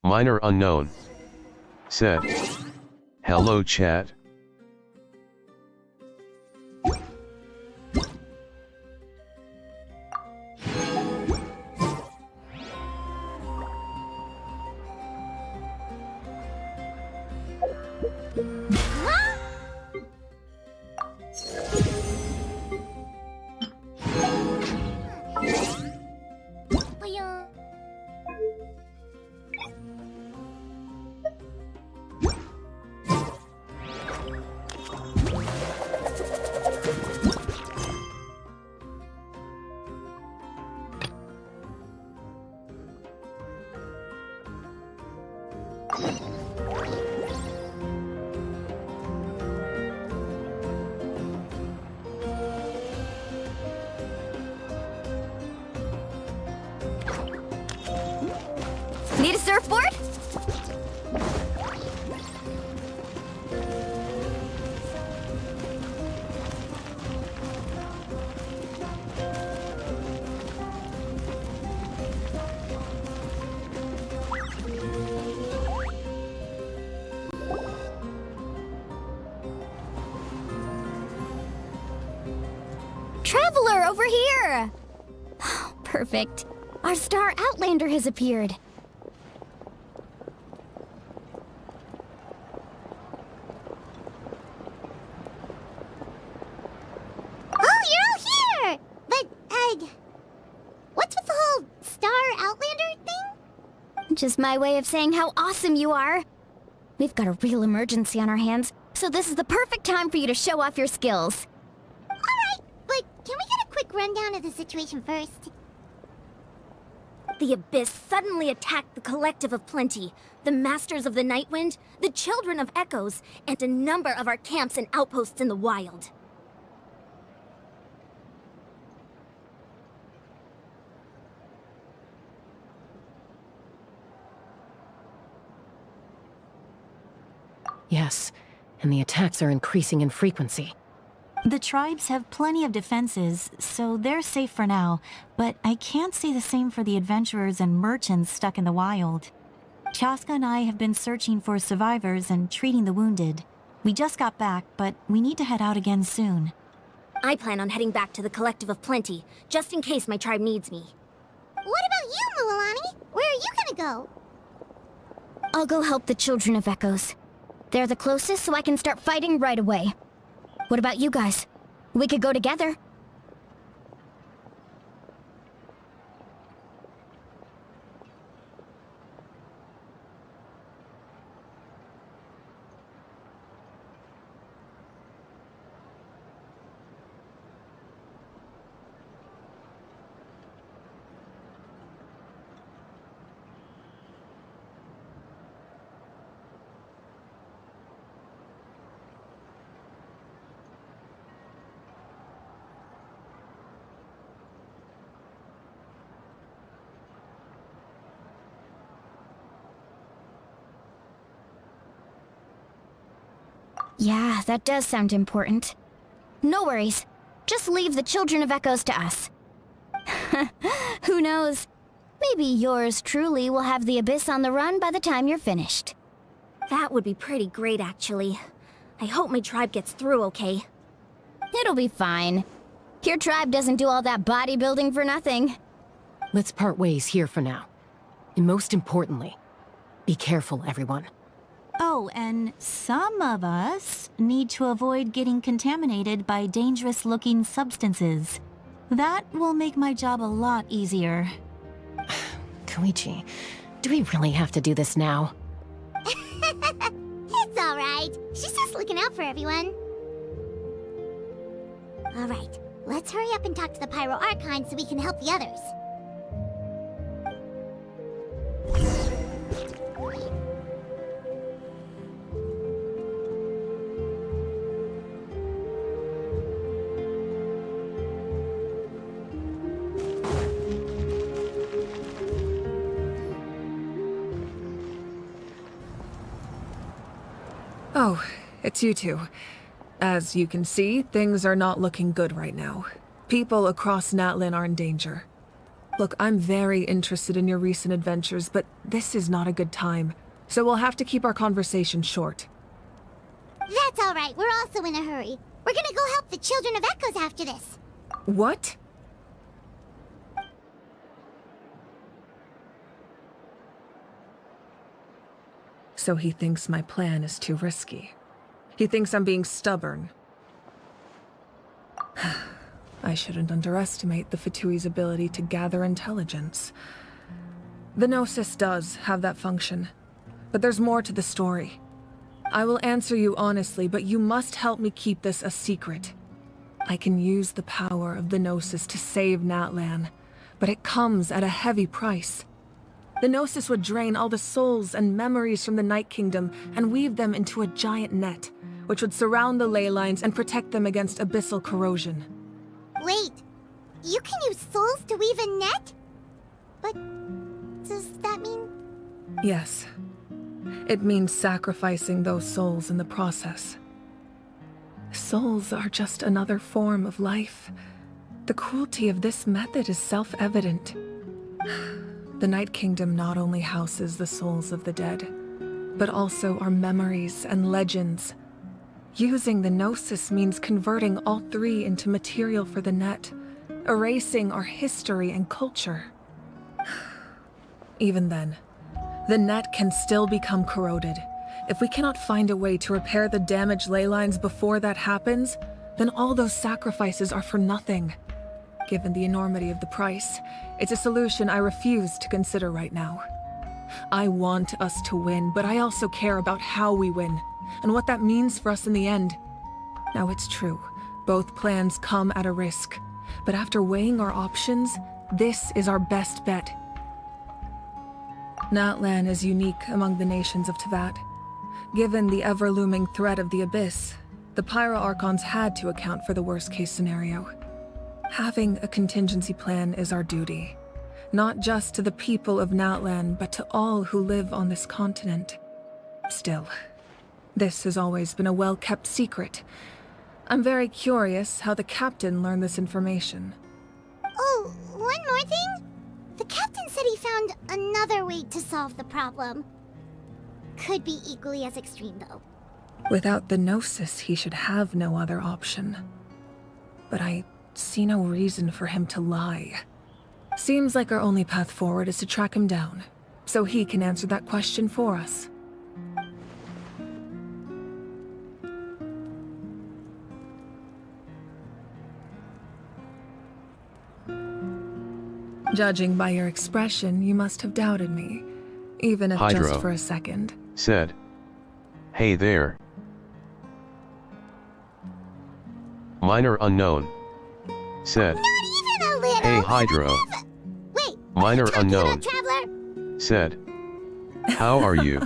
Minor unknown. Said. Hello chat. Need a surfboard? Traveler, over here! Perfect. Our star Outlander has appeared. Oh, you're all here! But, what's with the whole Star Outlander thing? Just my way of saying how awesome you are. We've got a real emergency on our hands, so this is the perfect time for you to show off your skills. Alright, but can we get a quick rundown of the situation first? The Abyss suddenly attacked the Collective of Plenty, the Masters of the Nightwind, the Children of Echoes, and a number of our camps and outposts in the wild. Yes, and the attacks are increasing in frequency. The tribes have plenty of defenses, so they're safe for now, but I can't say the same for the adventurers and merchants stuck in the wild. Chaska and I have been searching for survivors and treating the wounded. We just got back, but we need to head out again soon. I plan on heading back to the Collective of Plenty, just in case my tribe needs me. What about you, Mualani? Where are you gonna go? I'll go help the Children of Echoes. They're the closest, so I can start fighting right away. What about you guys? We could go together. Yeah, that does sound important. No worries. Just leave the Children of Echoes to us. Who knows? Maybe yours truly will have the Abyss on the run by the time you're finished. That would be pretty great, actually. I hope my tribe gets through okay. It'll be fine. Your tribe doesn't do all that bodybuilding for nothing. Let's part ways here for now. And most importantly, be careful, everyone. Oh, and some of us need to avoid getting contaminated by dangerous-looking substances. That will make my job a lot easier. Koichi, do we really have to do this now? It's alright. She's just looking out for everyone. Alright, let's hurry up and talk to the Pyro Archon so we can help the others. Oh, it's you two. As you can see, things are not looking good right now. People across Natlin are in danger. Look, I'm very interested in your recent adventures, but this is not a good time. So we'll have to keep our conversation short. That's all right. We're also in a hurry. We're gonna go help the Children of Echoes after this. What? So he thinks my plan is too risky. He thinks I'm being stubborn. I shouldn't underestimate the Fatui's ability to gather intelligence. The Gnosis does have that function, but there's more to the story. I will answer you honestly, but you must help me keep this a secret. I can use the power of the Gnosis to save Natlan, but it comes at a heavy price. The Gnosis would drain all the souls and memories from the Night Kingdom and weave them into a giant net, which would surround the ley lines and protect them against abyssal corrosion. Wait, you can use souls to weave a net? But does that mean... Yes. It means sacrificing those souls in the process. Souls are just another form of life. The cruelty of this method is self-evident. The Night Kingdom not only houses the souls of the dead, but also our memories and legends. Using the Gnosis means converting all three into material for the net, erasing our history and culture. Even then, the net can still become corroded. If we cannot find a way to repair the damaged ley lines before that happens, then all those sacrifices are for nothing. Given the enormity of the price, it's a solution I refuse to consider right now. I want us to win, but I also care about how we win, and what that means for us in the end. Now it's true, both plans come at a risk, but after weighing our options, this is our best bet. Natlan is unique among the nations of Teyvat. Given the ever-looming threat of the Abyss, the Pyro Archons had to account for the worst-case scenario. Having a contingency plan is our duty, not just to the people of Natlan, but to all who live on this continent. Still, this has always been a well-kept secret. I'm very curious how the captain learned this information. Oh, one more thing? The captain said he found another way to solve the problem. Could be equally as extreme, though. Without the Gnosis, he should have no other option. But I see no reason for him to lie. Seems like our only path forward is to track him down, so he can answer that question for us. Judging by your expression, you must have doubted me, even if Hydro just for a second. said, "Hey there." Minor unknown said, Not even a little! "Hey Hydro." Wait, Minor talking unknown about Traveler? said, "How are you?"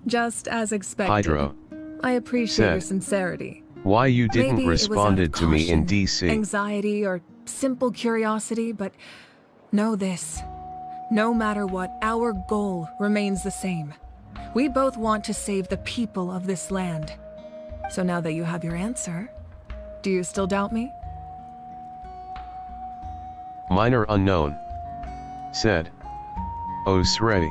Just as expected. Hydro I appreciate said, your sincerity. "Why you didn't Maybe it was out of responded to me in caution, DC?" Anxiety or simple curiosity, but know this. No matter what, our goal remains the same. We both want to save the people of this land. So now that you have your answer, do you still doubt me? Minor unknown said, "Oh Srey."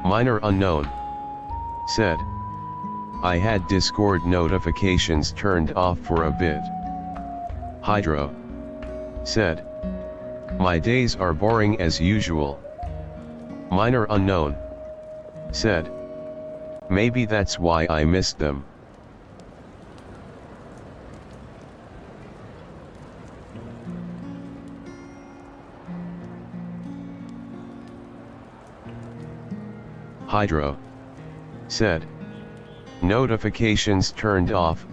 Minor unknown said, "I had Discord notifications turned off for a bit." Hydro said, "My days are boring as usual." Minor unknown said, "Maybe that's why I missed them." Hydro said, "Notifications turned off,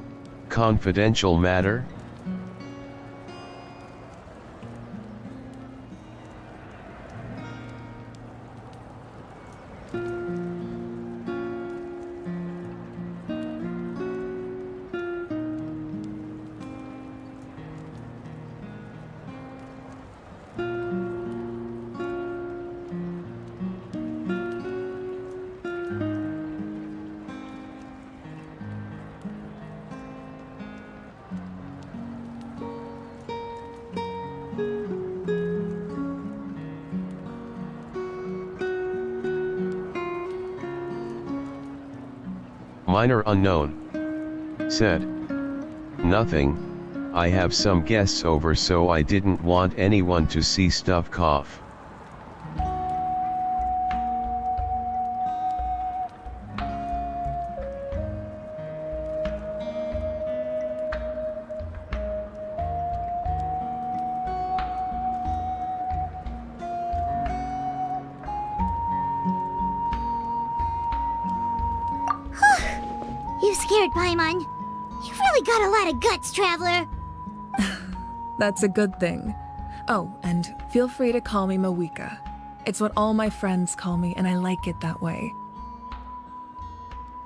confidential matter?" Minor unknown. Said. Nothing, I have some guests over so I didn't want anyone to see stuff cough. You scared Paimon. You've really got a lot of guts, Traveler. That's a good thing. Oh, and feel free to call me Mawika. It's what all my friends call me, and I like it that way.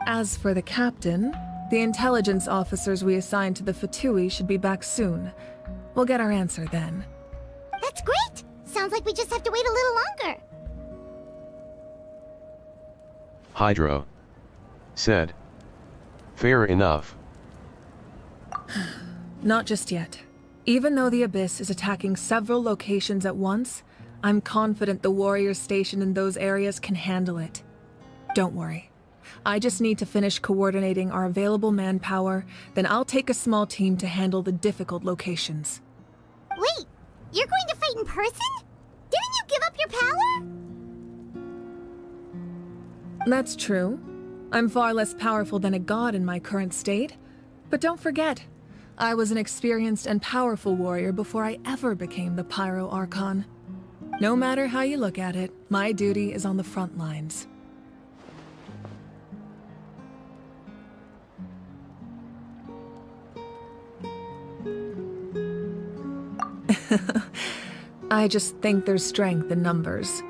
As for the captain, the intelligence officers we assigned to the Fatui should be back soon. We'll get our answer then. That's great. Sounds like we just have to wait a little longer. Hydro. Said. Fair enough. Not just yet. Even though the Abyss is attacking several locations at once, I'm confident the warriors stationed in those areas can handle it. Don't worry. I just need to finish coordinating our available manpower, then I'll take a small team to handle the difficult locations. Wait, you're going to fight in person? Didn't you give up your power? That's true. I'm far less powerful than a god in my current state. But don't forget, I was an experienced and powerful warrior before I ever became the Pyro Archon. No matter how you look at it, my duty is on the front lines. I just think there's strength in numbers.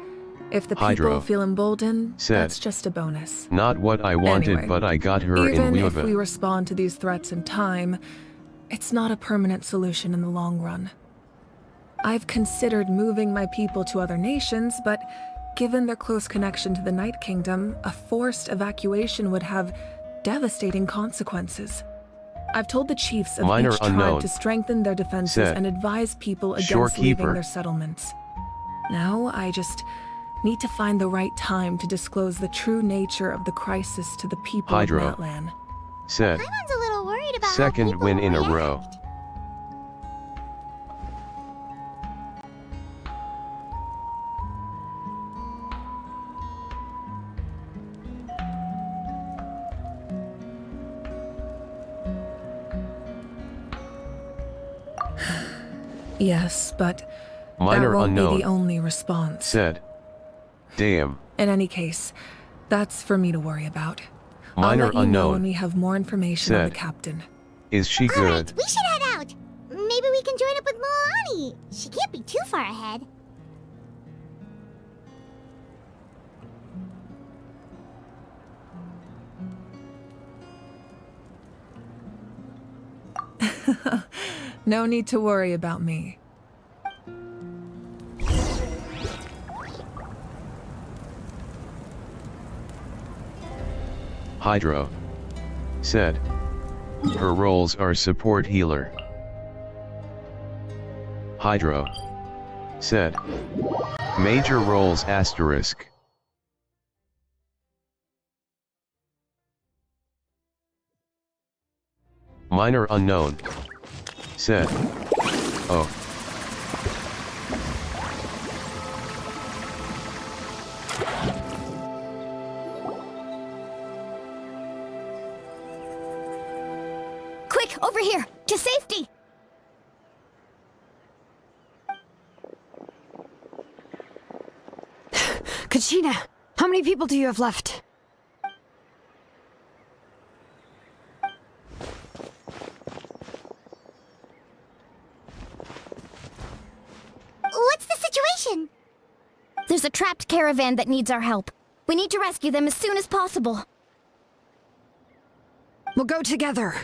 If the people Hydro. feel emboldened, Said. that's just a bonus. Not what I wanted, Anyway, but I got her in Even if Weova. we respond to these threats in time, it's not a permanent solution in the long run. I've considered moving my people to other nations, but given their close connection to the Night Kingdom, a forced evacuation would have devastating consequences. I've told the chiefs of Minor each tribe unknown. to strengthen their defenses Said. and advise people against Shorekeeper. leaving their settlements. Now I just need to find the right time to disclose the true nature of the crisis to the people Hydro. of Matlan. Said. Paimon's a little worried about how Second people win will in a react. row. Yes, but Minor that won't unknown. be the only response. Said. Damn. In any case, that's for me to worry about. Minor I'll let you know unknown. when we have more information on the Said. captain. Is she All right, good? we should head out. Maybe we can join up with Moani. She can't be too far ahead. No need to worry about me. Hydro. Said. Her roles are support healer. Hydro. Said. Major roles asterisk. Minor unknown. Said. Oh. Quick, over here! To safety! Kachina, how many people do you have left? What's the situation? There's a trapped caravan that needs our help. We need to rescue them as soon as possible. We'll go together.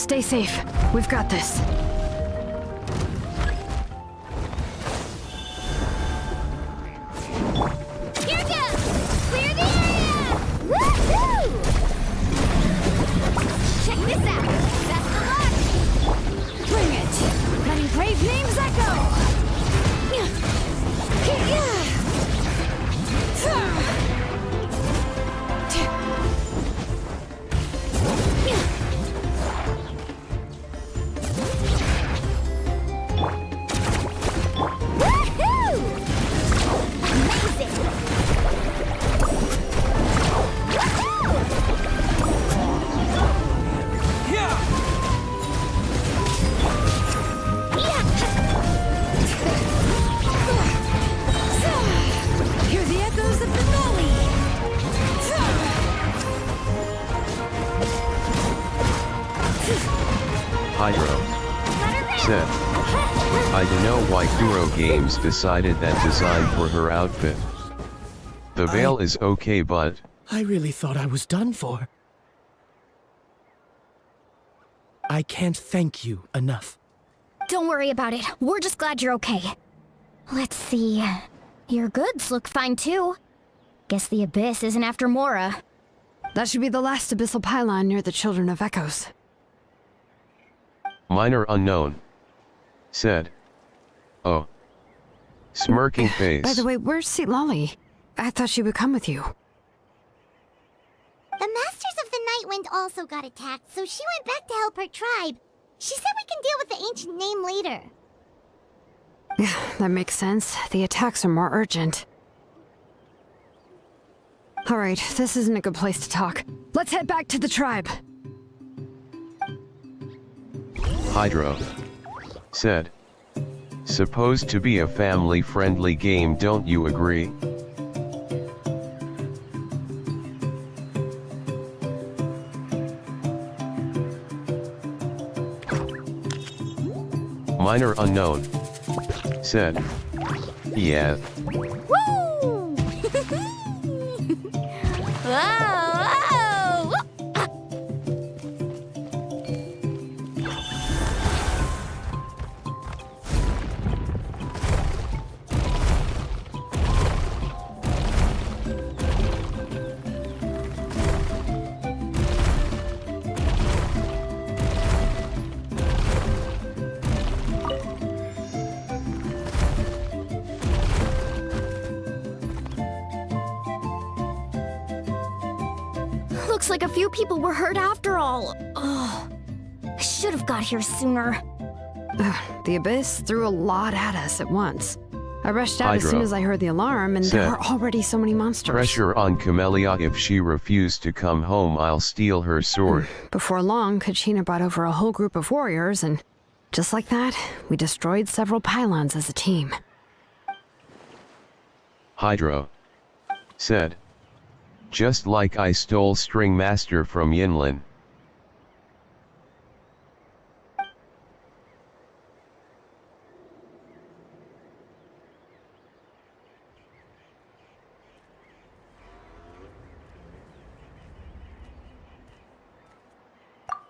Stay safe. We've got this. Here goes! Clear the area! Woohoo! Check this out! That's the launch! Bring it! Letting brave names echo! Woohoo! Amazing! Hear the echoes of the valley! Hydro said, I don't know why Kuro Games decided that design for her outfit. The veil is okay, but I really thought I was done for. I can't thank you enough. Don't worry about it. We're just glad you're okay. Let's see. Your goods look fine too. Guess the Abyss isn't after Mora. That should be the last abyssal pylon near the Children of Echoes. minor unknown said, oh. Smirking face. By the way, where's Seat Lolly? I thought she would come with you. The Masters of the Night Wind also got attacked, so she went back to help her tribe. She said we can deal with the ancient name later. That makes sense. The attacks are more urgent. Alright, this isn't a good place to talk. Let's head back to the tribe. Hydro said, supposed to be a family-friendly game, don't you agree? Minor unknown said, yeah. Woo! Whoa! Looks like a few people were hurt after all. Oh, I should have got here sooner. The Abyss threw a lot at us at once. I rushed out as Hydro soon as I heard the alarm, and there said, were already so many monsters. Pressure on Camellia. If she refused to come home, I'll steal her sword. Before long, Kachina brought over a whole group of warriors, and just like that, we destroyed several pylons as a team. Hydro said, just like I stole String Master from Yinlin.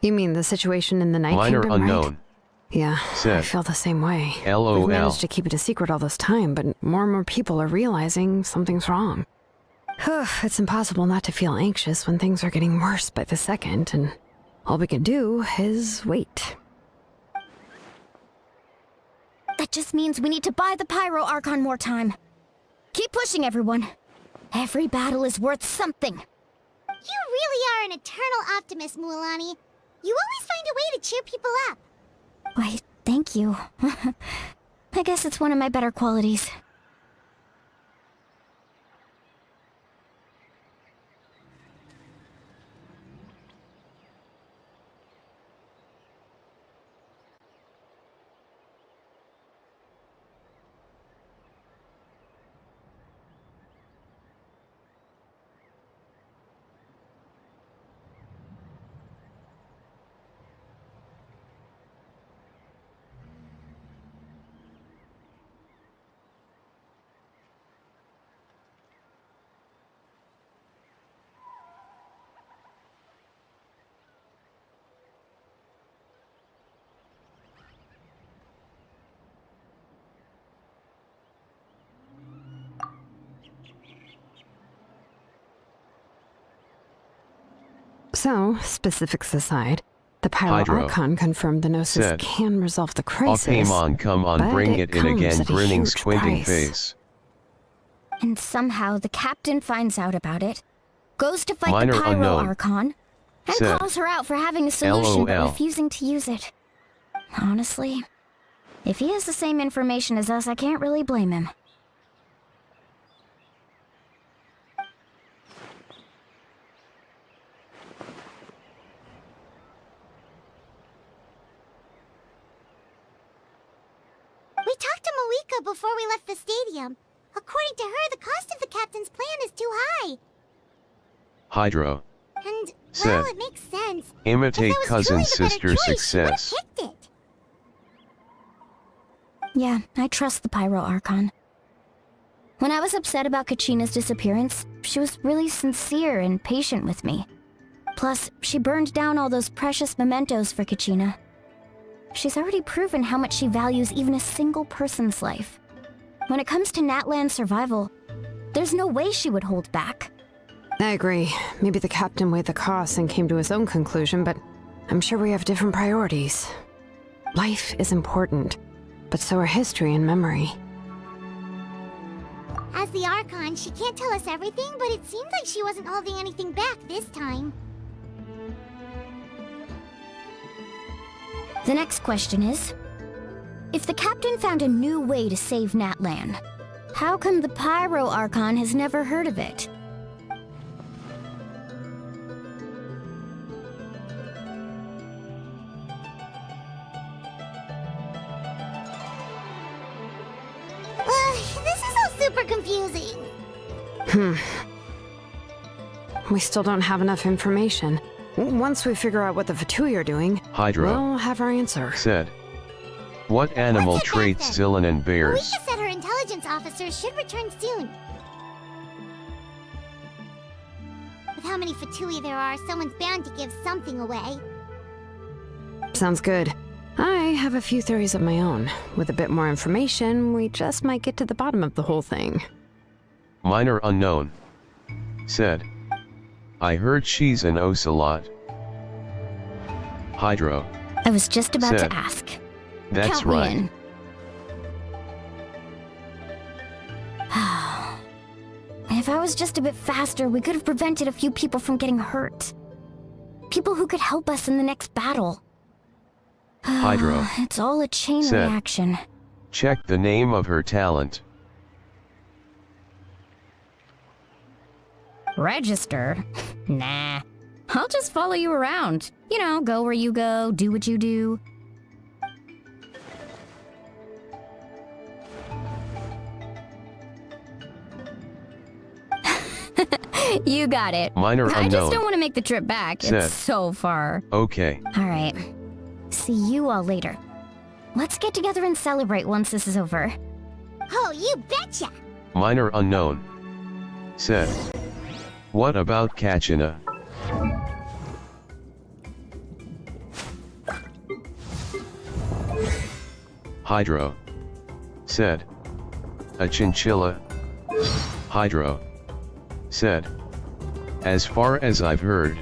You mean the situation in the Night Minor Kingdom, unknown right? Yeah, I said, feel the same way. LOL. We've managed to keep it a secret all this time, but more and more people are realizing something's wrong. It's impossible not to feel anxious when things are getting worse by the second, and all we can do is wait. That just means we need to buy the Pyro Archon more time. Keep pushing, everyone. Every battle is worth something. You really are an eternal optimist, Mualani. You always find a way to cheer people up. Why, thank you. I guess it's one of my better qualities. So, specifics aside, the Hydro Pyro-Archon confirmed the Gnosis said, can resolve the "Oh, crisis. come on, but bring it in comes again," at a grinning, huge squinting price. face. And somehow the captain finds out about it, goes to fight Minor the Pyro unknown. Archon, and Said, calls her out for having a solution but LOL. refusing to use it. Honestly, if he has the same information as us, I can't really blame him. We talked to Malika before we left the stadium. According to her, the cost of the captain's plan is too high. Hydro And, said, well, it makes sense. imitate If that was cousin truly the better sister choice, she would've success. picked it. Yeah, I trust the Pyro Archon. When I was upset about Kachina's disappearance, she was really sincere and patient with me. Plus, she burned down all those precious mementos for Kachina. She's already proven how much she values even a single person's life. When it comes to Natlan's survival, there's no way she would hold back. I agree. Maybe the captain weighed the costs and came to his own conclusion, but I'm sure we have different priorities. Life is important, but so are history and memory. As the Archon, she can't tell us everything, but it seemed like she wasn't holding anything back this time. The next question is, if the captain found a new way to save Natlan, how come the Pyro Archon has never heard of it? This is all super confusing. We still don't have enough information. Once we figure out what the Fatui are doing, Hydro we'll have our answer. said, "What animal What's it back traits then? Zillan and bears?" Malika said her intelligence officers should return soon. With how many Fatui there are, someone's bound to give something away. Sounds good. I have a few theories of my own. With a bit more information, we just might get to the bottom of the whole thing. Minor unknown said, "I heard she's an ocelot." Hydro I was just about said, to ask. "That's Count me right." in. If I was just a bit faster, we could have prevented a few people from getting hurt. People who could help us in the next battle. Hydro It's all a chain said, reaction. "Check the name of her talent." Register? Nah. I'll just follow you around. You know, go where you go, do what you do. You got it. Minor I just unknown don't want to make the trip back. said, It's so far. "Okay." Alright. See you all later. Let's get together and celebrate once this is over. Oh, you betcha! Minor unknown said, "What about Kachina?" Hydro said, "A chinchilla." Hydro said, "As far as I've heard."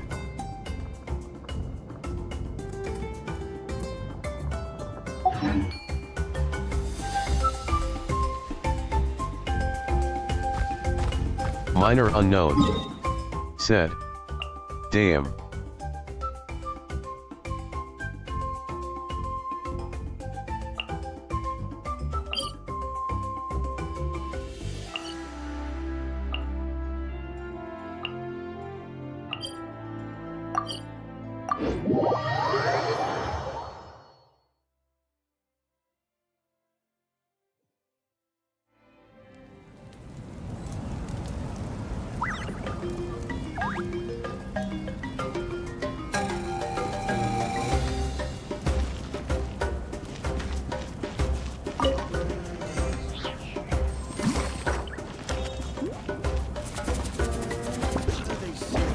Minor unknown said, "Damn."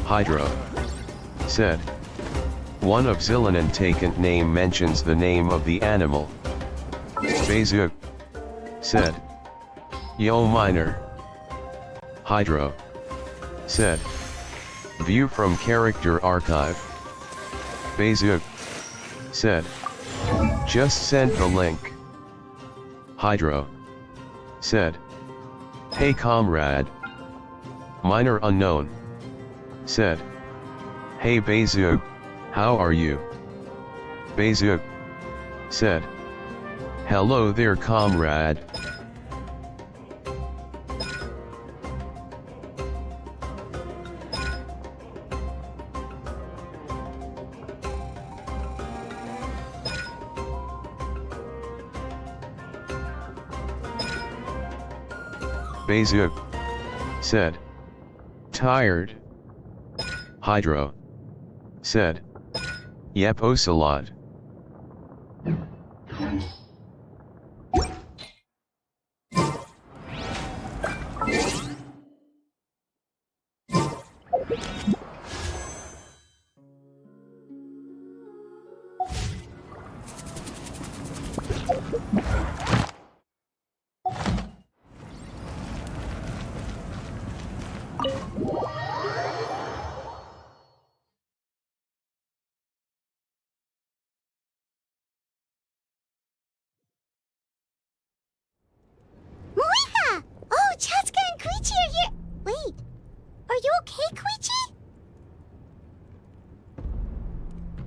Hydro said, "One of Zillan and Takent name mentions the name of the animal." Bezuk said, "Yo minor." Hydro said, View from character archive. Beizhu said. Just sent the link. Hydro said. Hey comrade. Minor unknown said. Hey Beizhu, how are you? Beizhu said. Hello there comrade. Beizhu said. Tired? Hydro said. Yep Ocelot. Moika! Oh, Chaska and Koichi are here! Wait, are you okay, Koichi?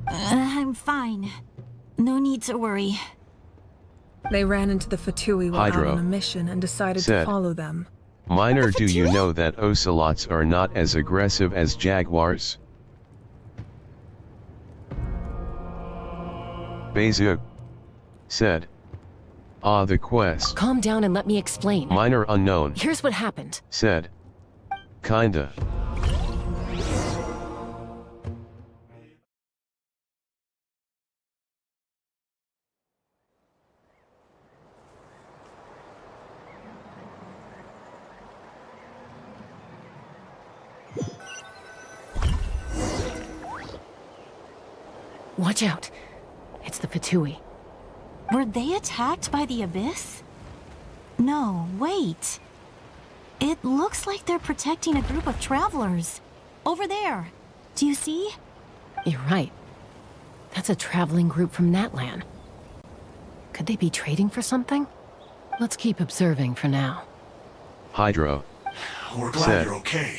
I'm fine. No need to worry. They ran into the Fatui while out Hydro on a mission and decided to said. follow them. Minor, do you know that ocelots are not as aggressive as jaguars? Beizhu said. Ah, the quest. Calm down and let me explain. Minor unknown Here's what happened. said. Kinda. Watch out. It's the Fatui. Were they attacked by the Abyss? No, wait. It looks like they're protecting a group of travelers. Over there. Do you see? You're right. That's a traveling group from Natlan. Could they be trading for something? Let's keep observing for now. Hydro We're glad said. you're okay.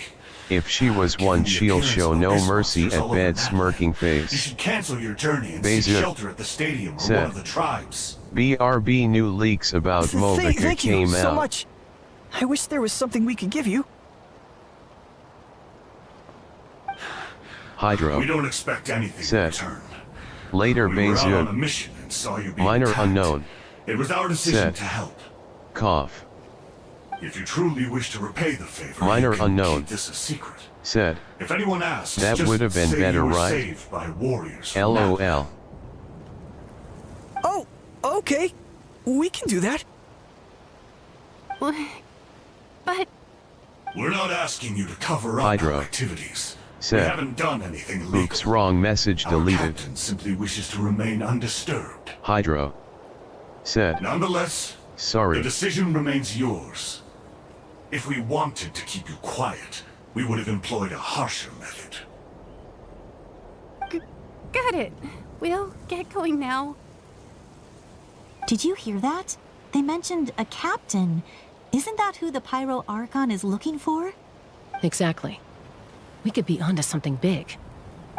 If she was one, Given the she'll appearance show of no abyss mercy monsters at all over bed, Natlan, smirking You face. should cancel your journey and seek Beizhu shelter at the stadium or said. one of the tribes. BRB new leaks about Movica Thank you came so out. much. I wish there was something we could give you. Hydro We don't expect anything in said. return. Later We were out on a Beizhu, mission and saw you being minor attacked. unknown, It was our decision said. to help. Cough, If you truly wish to repay the favor, Minor you can unknown. keep this a secret. said. If anyone asks, That just would have been say better, you were right? saved by warriors from Natlan. LOL. Oh, okay. We can do that. But We're not asking you to cover up Hydro our activities. said. We haven't done anything illegal. Oops, wrong message Our deleted. captain simply wishes to remain undisturbed. Hydro said. Nonetheless, the Sorry. decision remains yours. If we wanted to keep you quiet, we would have employed a harsher method. Got it. We'll get going now. did you hear that? They mentioned a captain. Isn't that who the Pyro Archon is looking for? Exactly. We could be onto something big.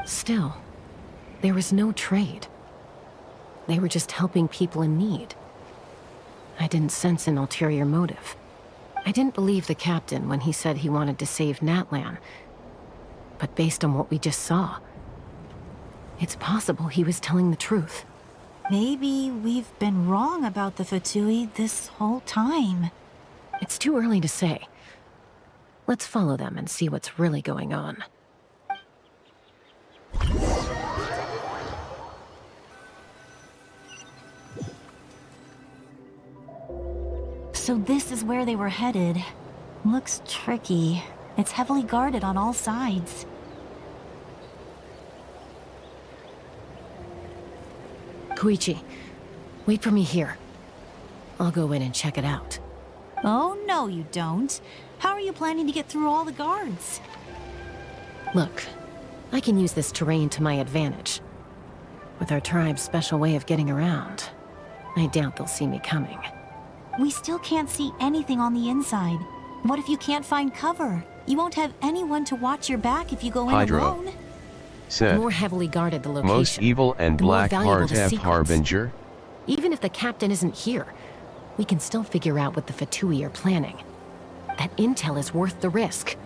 Still, there was no trade. They were just helping people in need. I didn't sense an ulterior motive. I didn't believe the captain when he said he wanted to save Natlan. But based on what we just saw, it's possible he was telling the truth. Maybe we've been wrong about the Fatui this whole time. It's too early to say. Let's follow them and see what's really going on. So this is where they were headed. Looks tricky. It's heavily guarded on all sides. Koichi, wait for me here. I'll go in and check it out. Oh, no, you don't. How are you planning to get through all the guards? Look, I can use this terrain to my advantage. With our tribe's special way of getting around, I doubt they'll see me coming. We still can't see anything on the inside. What if you can't find cover? You won't have anyone to watch your back if you go in Hydra alone. The said, more heavily guarded the location, most evil and the more black valuable heart the have secrets. harbinger. Even if the captain isn't here, we can still figure out what the Fatui are planning. That intel is worth the risk.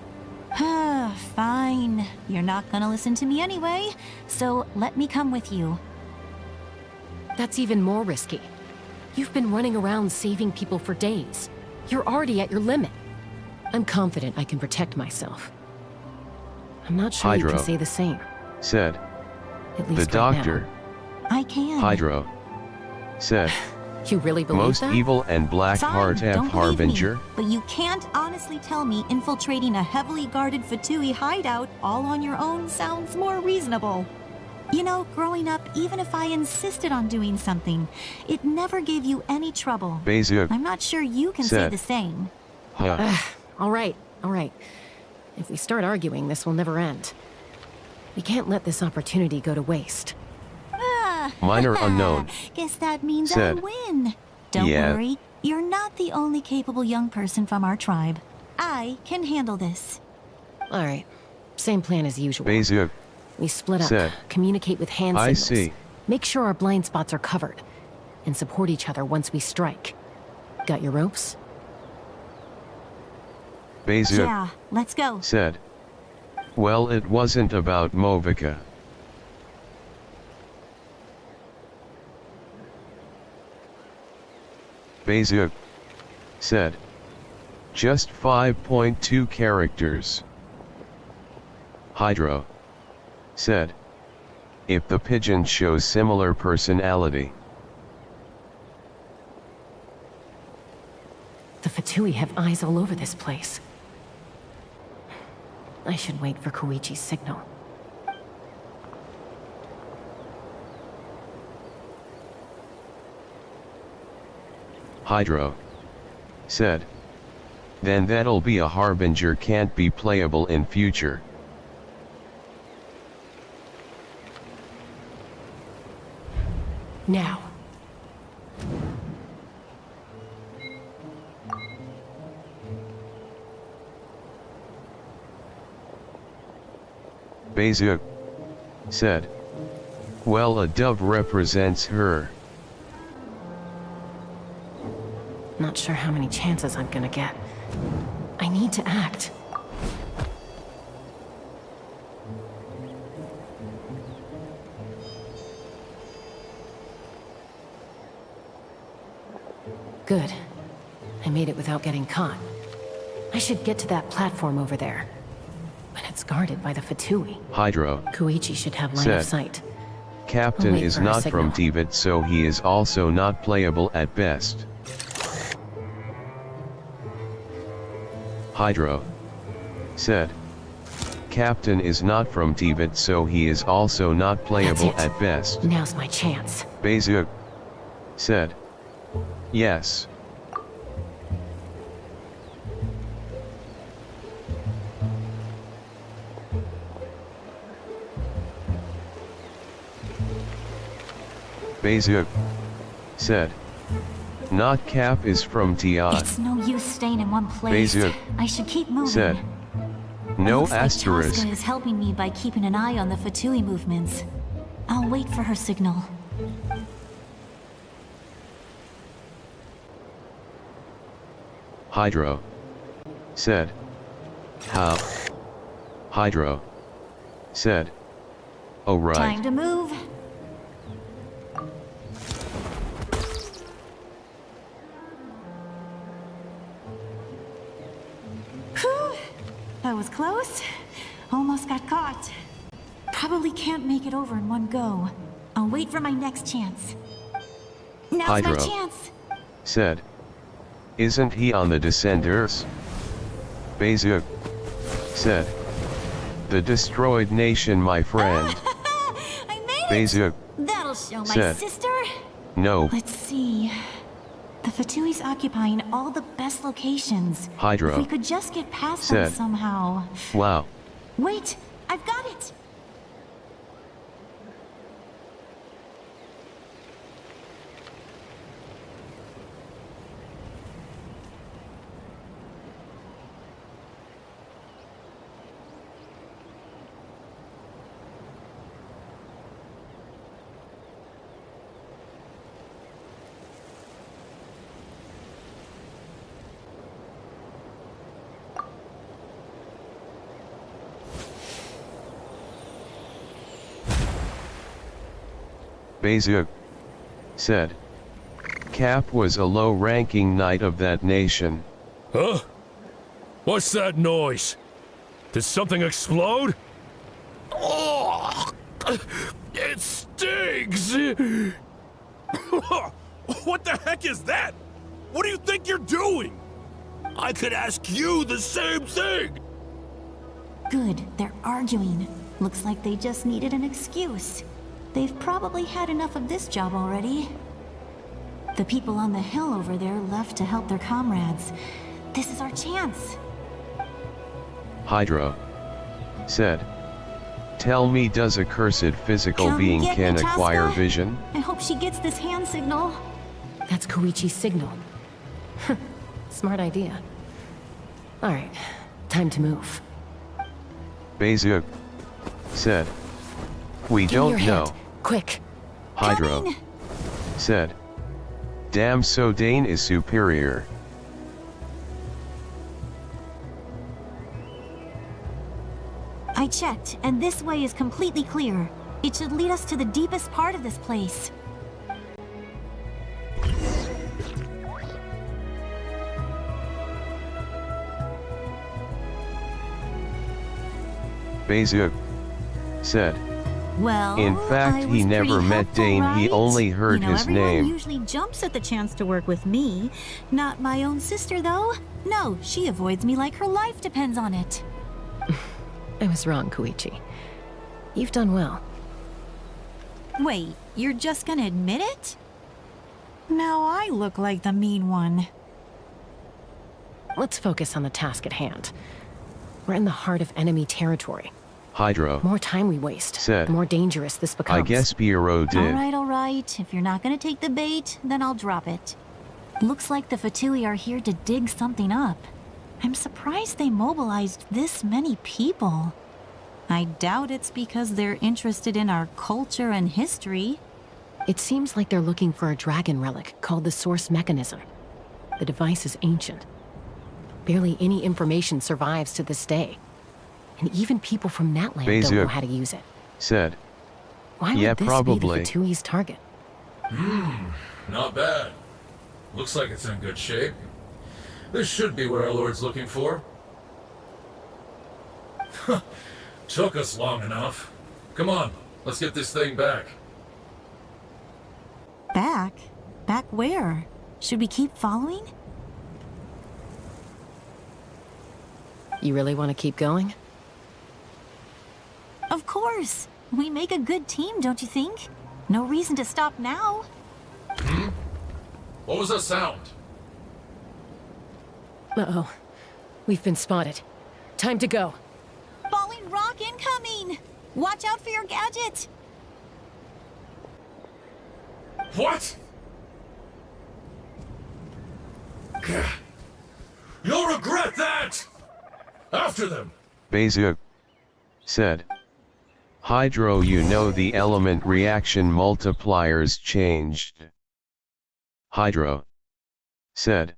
Fine. You're not gonna listen to me anyway, so let me come with you. That's even more risky. You've been running around saving people for days. You're already at your limit. I'm confident I can protect myself. I'm not sure you Hydro can say the same. said, At the least right doctor. I can. Hydro said, You really believe most that? evil and black Fine, heart have don't believe me, harbinger. but you can't honestly tell me infiltrating a heavily guarded Fatui hideout all on your own sounds more reasonable. You know, growing up, even if I insisted on doing something, it never gave you any trouble. Bezuk I'm not sure you can say said, the same. huh. All right. If we start arguing, this will never end. We can't let this opportunity go to waste. Minor unknown Guess that means said, I win. Don't yeah. worry, you're not the only capable young person from our tribe. I can handle this. All right. Same plan as usual. Bezuk We split up, said, communicate with hand I signals. see. Make sure our blind spots are covered, and support each other once we strike. Got your ropes? Bezuk Yeah, let's go. said, well, it wasn't about Movica. Bezuk said, just 5.2 characters. Hydro said, if the pigeon shows similar personality. The Fatui have eyes all over this place. I should wait for Koichi's signal. Hydro said, then that'll be a harbinger can't be playable in future. Now. Bezuk said, well, a dove represents her. Not sure how many chances I'm gonna get. I need to act. Good. I made it without getting caught. I should get to that platform over there. But it's guarded by the Fatui. Hydro Koichi should have line said, of sight. Captain Wait is for her not from signal. Tibet, so he is also not playable at best. Hydro said, Captain is not from Tibet, so he is also not playable That's it. at best. Now's my chance. Bezuk said, yes. Bezuk said, not Cap is from Tiat. It's no use staying in one place. Bezuk I should keep moving. said, no Looks like asterisk. Chaska is helping me by keeping an eye on the Fatui movements. I'll wait for her signal. Hydro said, how? Hydro said, oh right. Time to move. Whew. That was close. Almost got caught. Probably can't make it over in one go. I'll wait for my next chance. Now's Hydro my chance. said, isn't he on the Descenders? Bezuk said, the destroyed nation, my friend. I made it! Bezuk That'll show my said, sister. no. Let's see. The Fatui's occupying all the best locations. Hydro If we could just get past them said, somehow. wow. Wait, I've got it! Beziuk said. Cap was a low-ranking knight of that nation. Huh? What's that noise? Did something explode? Oh, it stings! What the heck is that? What do you think you're doing? I could ask you the same thing! Good, they're arguing. Looks like they just needed an excuse. They've probably had enough of this job already. The people on the hill over there left to help their comrades. This is our chance. Hydro said. Tell me, does a cursed physical being can acquire vision? I hope she gets this hand signal. That's Koichi's signal. Smart idea. Alright, time to move. Beziuk said. We Give me don't your know. hand. Quick. Hydro Coming. said. Damn, so Dane is superior. I checked, and this way is completely clear. It should lead us to the deepest part of this place. Beziuk said. Well, In fact, I he was never pretty met helpful, Dane, he right? only heard his everyone name. usually jumps at the chance to work with me. Not my own sister, though. No, she avoids me like her life depends on it. I was wrong, Koichi. You've done well. Wait, you're just gonna admit it? Now I look like the mean one. Let's focus on the task at hand. We're in the heart of enemy territory. Hydro More time we waste, said. the more dangerous this becomes. I guess Piero did. All right. If you're not gonna take the bait, then I'll drop it. Looks like the Fatui are here to dig something up. I'm surprised they mobilized this many people. I doubt it's because they're interested in our culture and history. It seems like they're looking for a dragon relic called the Source Mechanism. The device is ancient. Barely any information survives to this day. And even people from that land don't know how to use it. Said. Why Yeah, would this probably. be the Fatui's target? Not bad. Looks like it's in good shape. This should be what our Lord's looking for. Took us long enough. Come on, let's get this thing back. Back? Back where? Should we keep following? You really want to keep going? Of course. We make a good team, don't you think? No reason to stop now. What was that sound? Uh-oh. We've been spotted. Time to go. Falling rock incoming! Watch out for your gadget! What? You'll regret that! After them! Beziuk said. Hydro, you know the element reaction multipliers changed. Hydro said.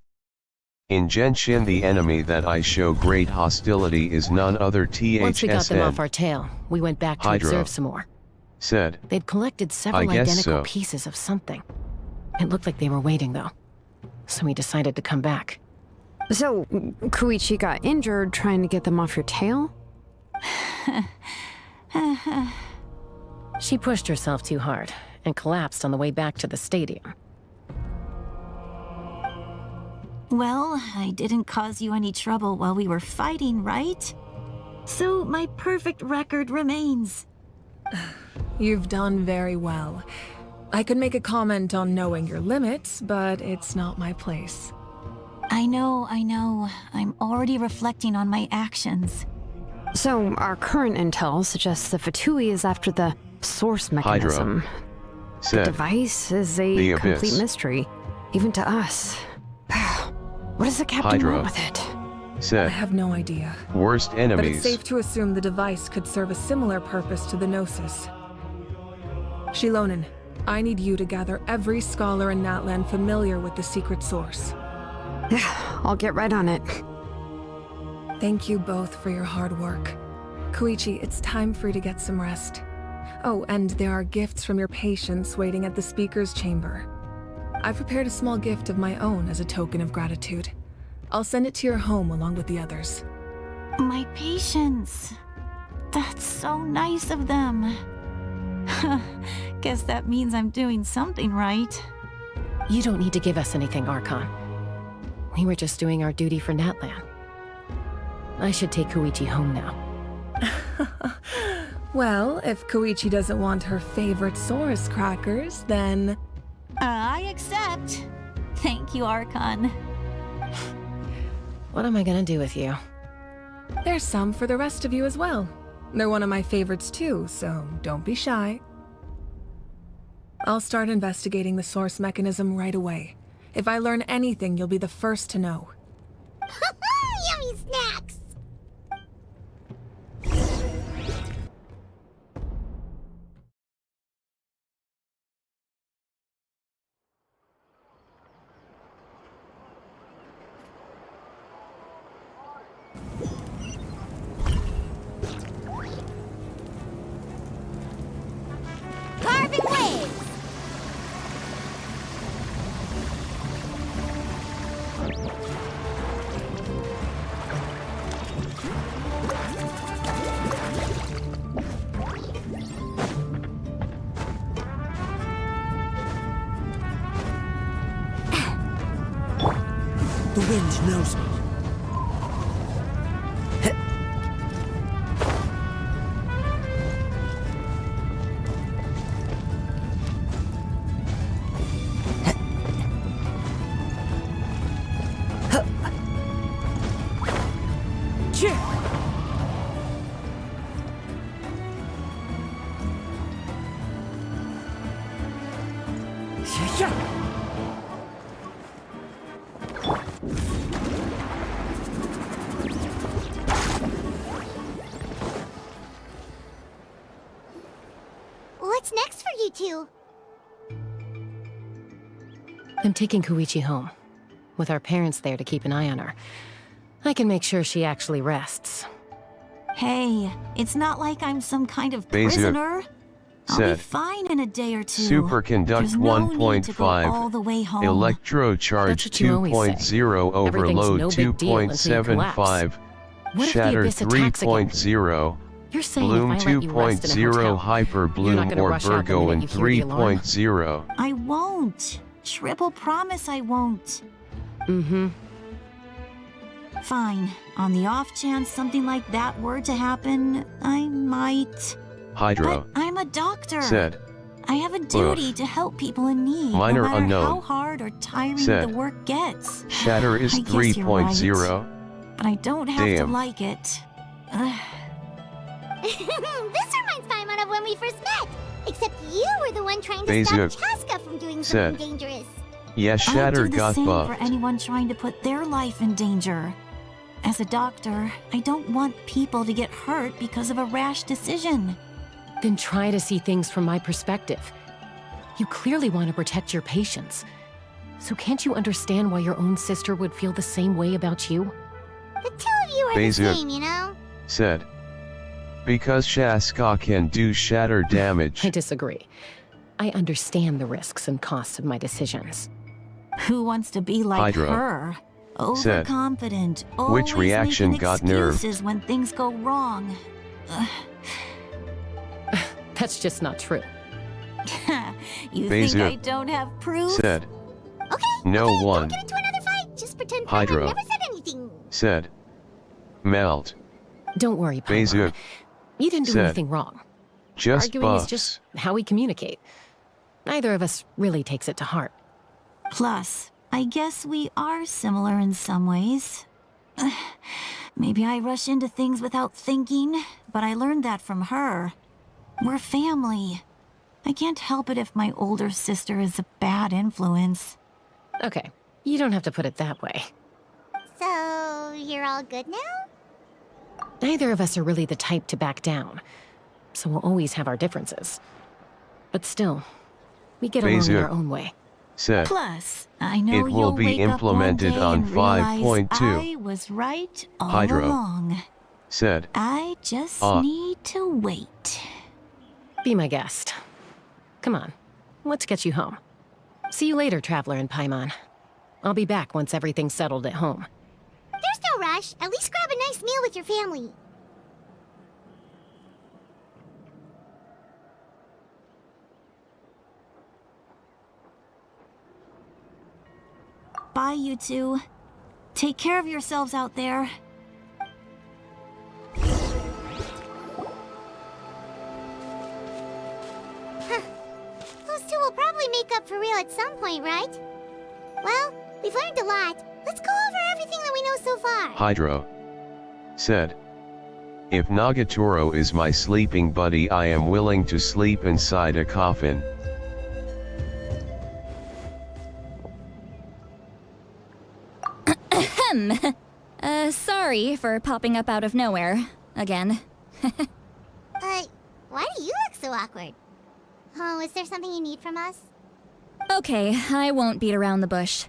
In Genshin, the enemy that I show great hostility is none other THSN. Once we got them off our tail, we went back to Hydro observe some more. Said. They'd collected several I guess identical so. pieces of something. It looked like they were waiting, though. So we decided to come back. So, Koichi got injured trying to get them off your tail? She pushed herself too hard and collapsed on the way back to the stadium. Well, I didn't cause you any trouble while we were fighting, right? So my perfect record remains. You've done very well. I could make a comment on knowing your limits, but it's not my place. I know. I'm already reflecting on my actions. So, our current intel suggests the Fatui is after the source mechanism. The Said. device is a The complete abyss. mystery, even to us. What does the captain Hydra. want with it? I Said. have no idea. Worst But it's enemies. safe to assume the device could serve a similar purpose to the Gnosis. Shilonen, I need you to gather every scholar in Natlan familiar with the secret source. I'll get right on it. Thank you both for your hard work. Koichi, it's time for you to get some rest. Oh, and there are gifts from your patients waiting at the speaker's chamber. I've prepared a small gift of my own as a token of gratitude. I'll send it to your home along with the others. My patience. That's so nice of them. Guess that means I'm doing something right. You don't need to give us anything, Archon. We were just doing our duty for Natlan. I should take Koichi home now. Well, if Koichi doesn't want her favorite Saurus crackers, then... I accept. Thank you, Archon. What am I gonna do with you? There's some for the rest of you as well. They're one of my favorites too, so don't be shy. I'll start investigating the source mechanism right away. If I learn anything, you'll be the first to know. Yummy snacks! Carving waves! The wind knows me. What's next for you two? I'm taking Koichi home. With our parents there to keep an eye on her. I can make sure she actually rests. Hey, it's not like I'm some kind of Basic. prisoner. I'll be Said. fine in a day or two. Superconduct There's no need to go 1.5. all the way home. Electrocharge That's what you always say. 2.0 overload no big deal until you collapse. 2.75. What if the Shatter abyss attacks again? 3.0. You're saying Bloom if I let you rest in a 2.0 hotel, Hyper you're not Bloom gonna or rush out the Virgo minute and you hear the alarm? 3.0. I won't. Triple promise I won't. Mm-hmm. Fine. On the off chance something like that were to happen, I might. Hydro. But I'm a doctor. Said. I have a duty to help people in need, Minor no matter unknown. how hard or tiring Said. the work gets. Shatter is I guess you're 3.0. But I don't have to Damn. like it. This reminds Paimon of when we first met. Except you were the one trying to Bezuk. stop Chaska from doing Said. something dangerous. Yeah, Shatter I'd do the got same for buffed. anyone trying to put their life in danger. As a doctor, I don't want people to get hurt because of a rash decision. Then try to see things from my perspective. You clearly want to protect your patients. So can't you understand why your own sister would feel the same way about you? The two of you are the Bezuk. same, you know? Said. Because Shaska can do shatter damage. I disagree. I understand the risks and costs of my decisions. Who wants to be like Hydra. her? Said. Overconfident, Which always reaction making got nerfed? excuses when things go wrong. That's just not true. You think Bezuk. I don't have proof? Said. Okay, No okay, one. don't get into another fight. Just pretend Hydra. Paimon never said anything. Said. Melt. Don't worry, Paimon. Bezuk. You didn't do Said. anything wrong. Just Arguing buffs. is just how we communicate. Neither of us really takes it to heart. Plus, I guess we are similar in some ways. Maybe I rush into things without thinking, but I learned that from her. We're family. I can't help it if my older sister is a bad influence. Okay, you don't have to put it that way. So, you're all good now? Neither of us are really the type to back down, so we'll always have our differences. But still, we get along in our own way. Said, Plus, I know it will you'll be wake implemented up one day on and realize 5.2. I was right all Hydro. along. Said, I just need to wait. Be my guest. Come on, let's get you home. See you later, Traveler and Paimon. I'll be back once everything's settled at home. There's no rush. At least grab a nice meal with your family. Bye, you two. Take care of yourselves out there. Those two will probably make up for real at some point, right? Well, we've learned a lot. Let's go over everything that we know so far. Hydro. Said, if Nagatoro is my sleeping buddy, I am willing to sleep inside a coffin. Sorry for popping up out of nowhere. Again. Why do you look so awkward? Oh, is there something you need from us? Okay, I won't beat around the bush.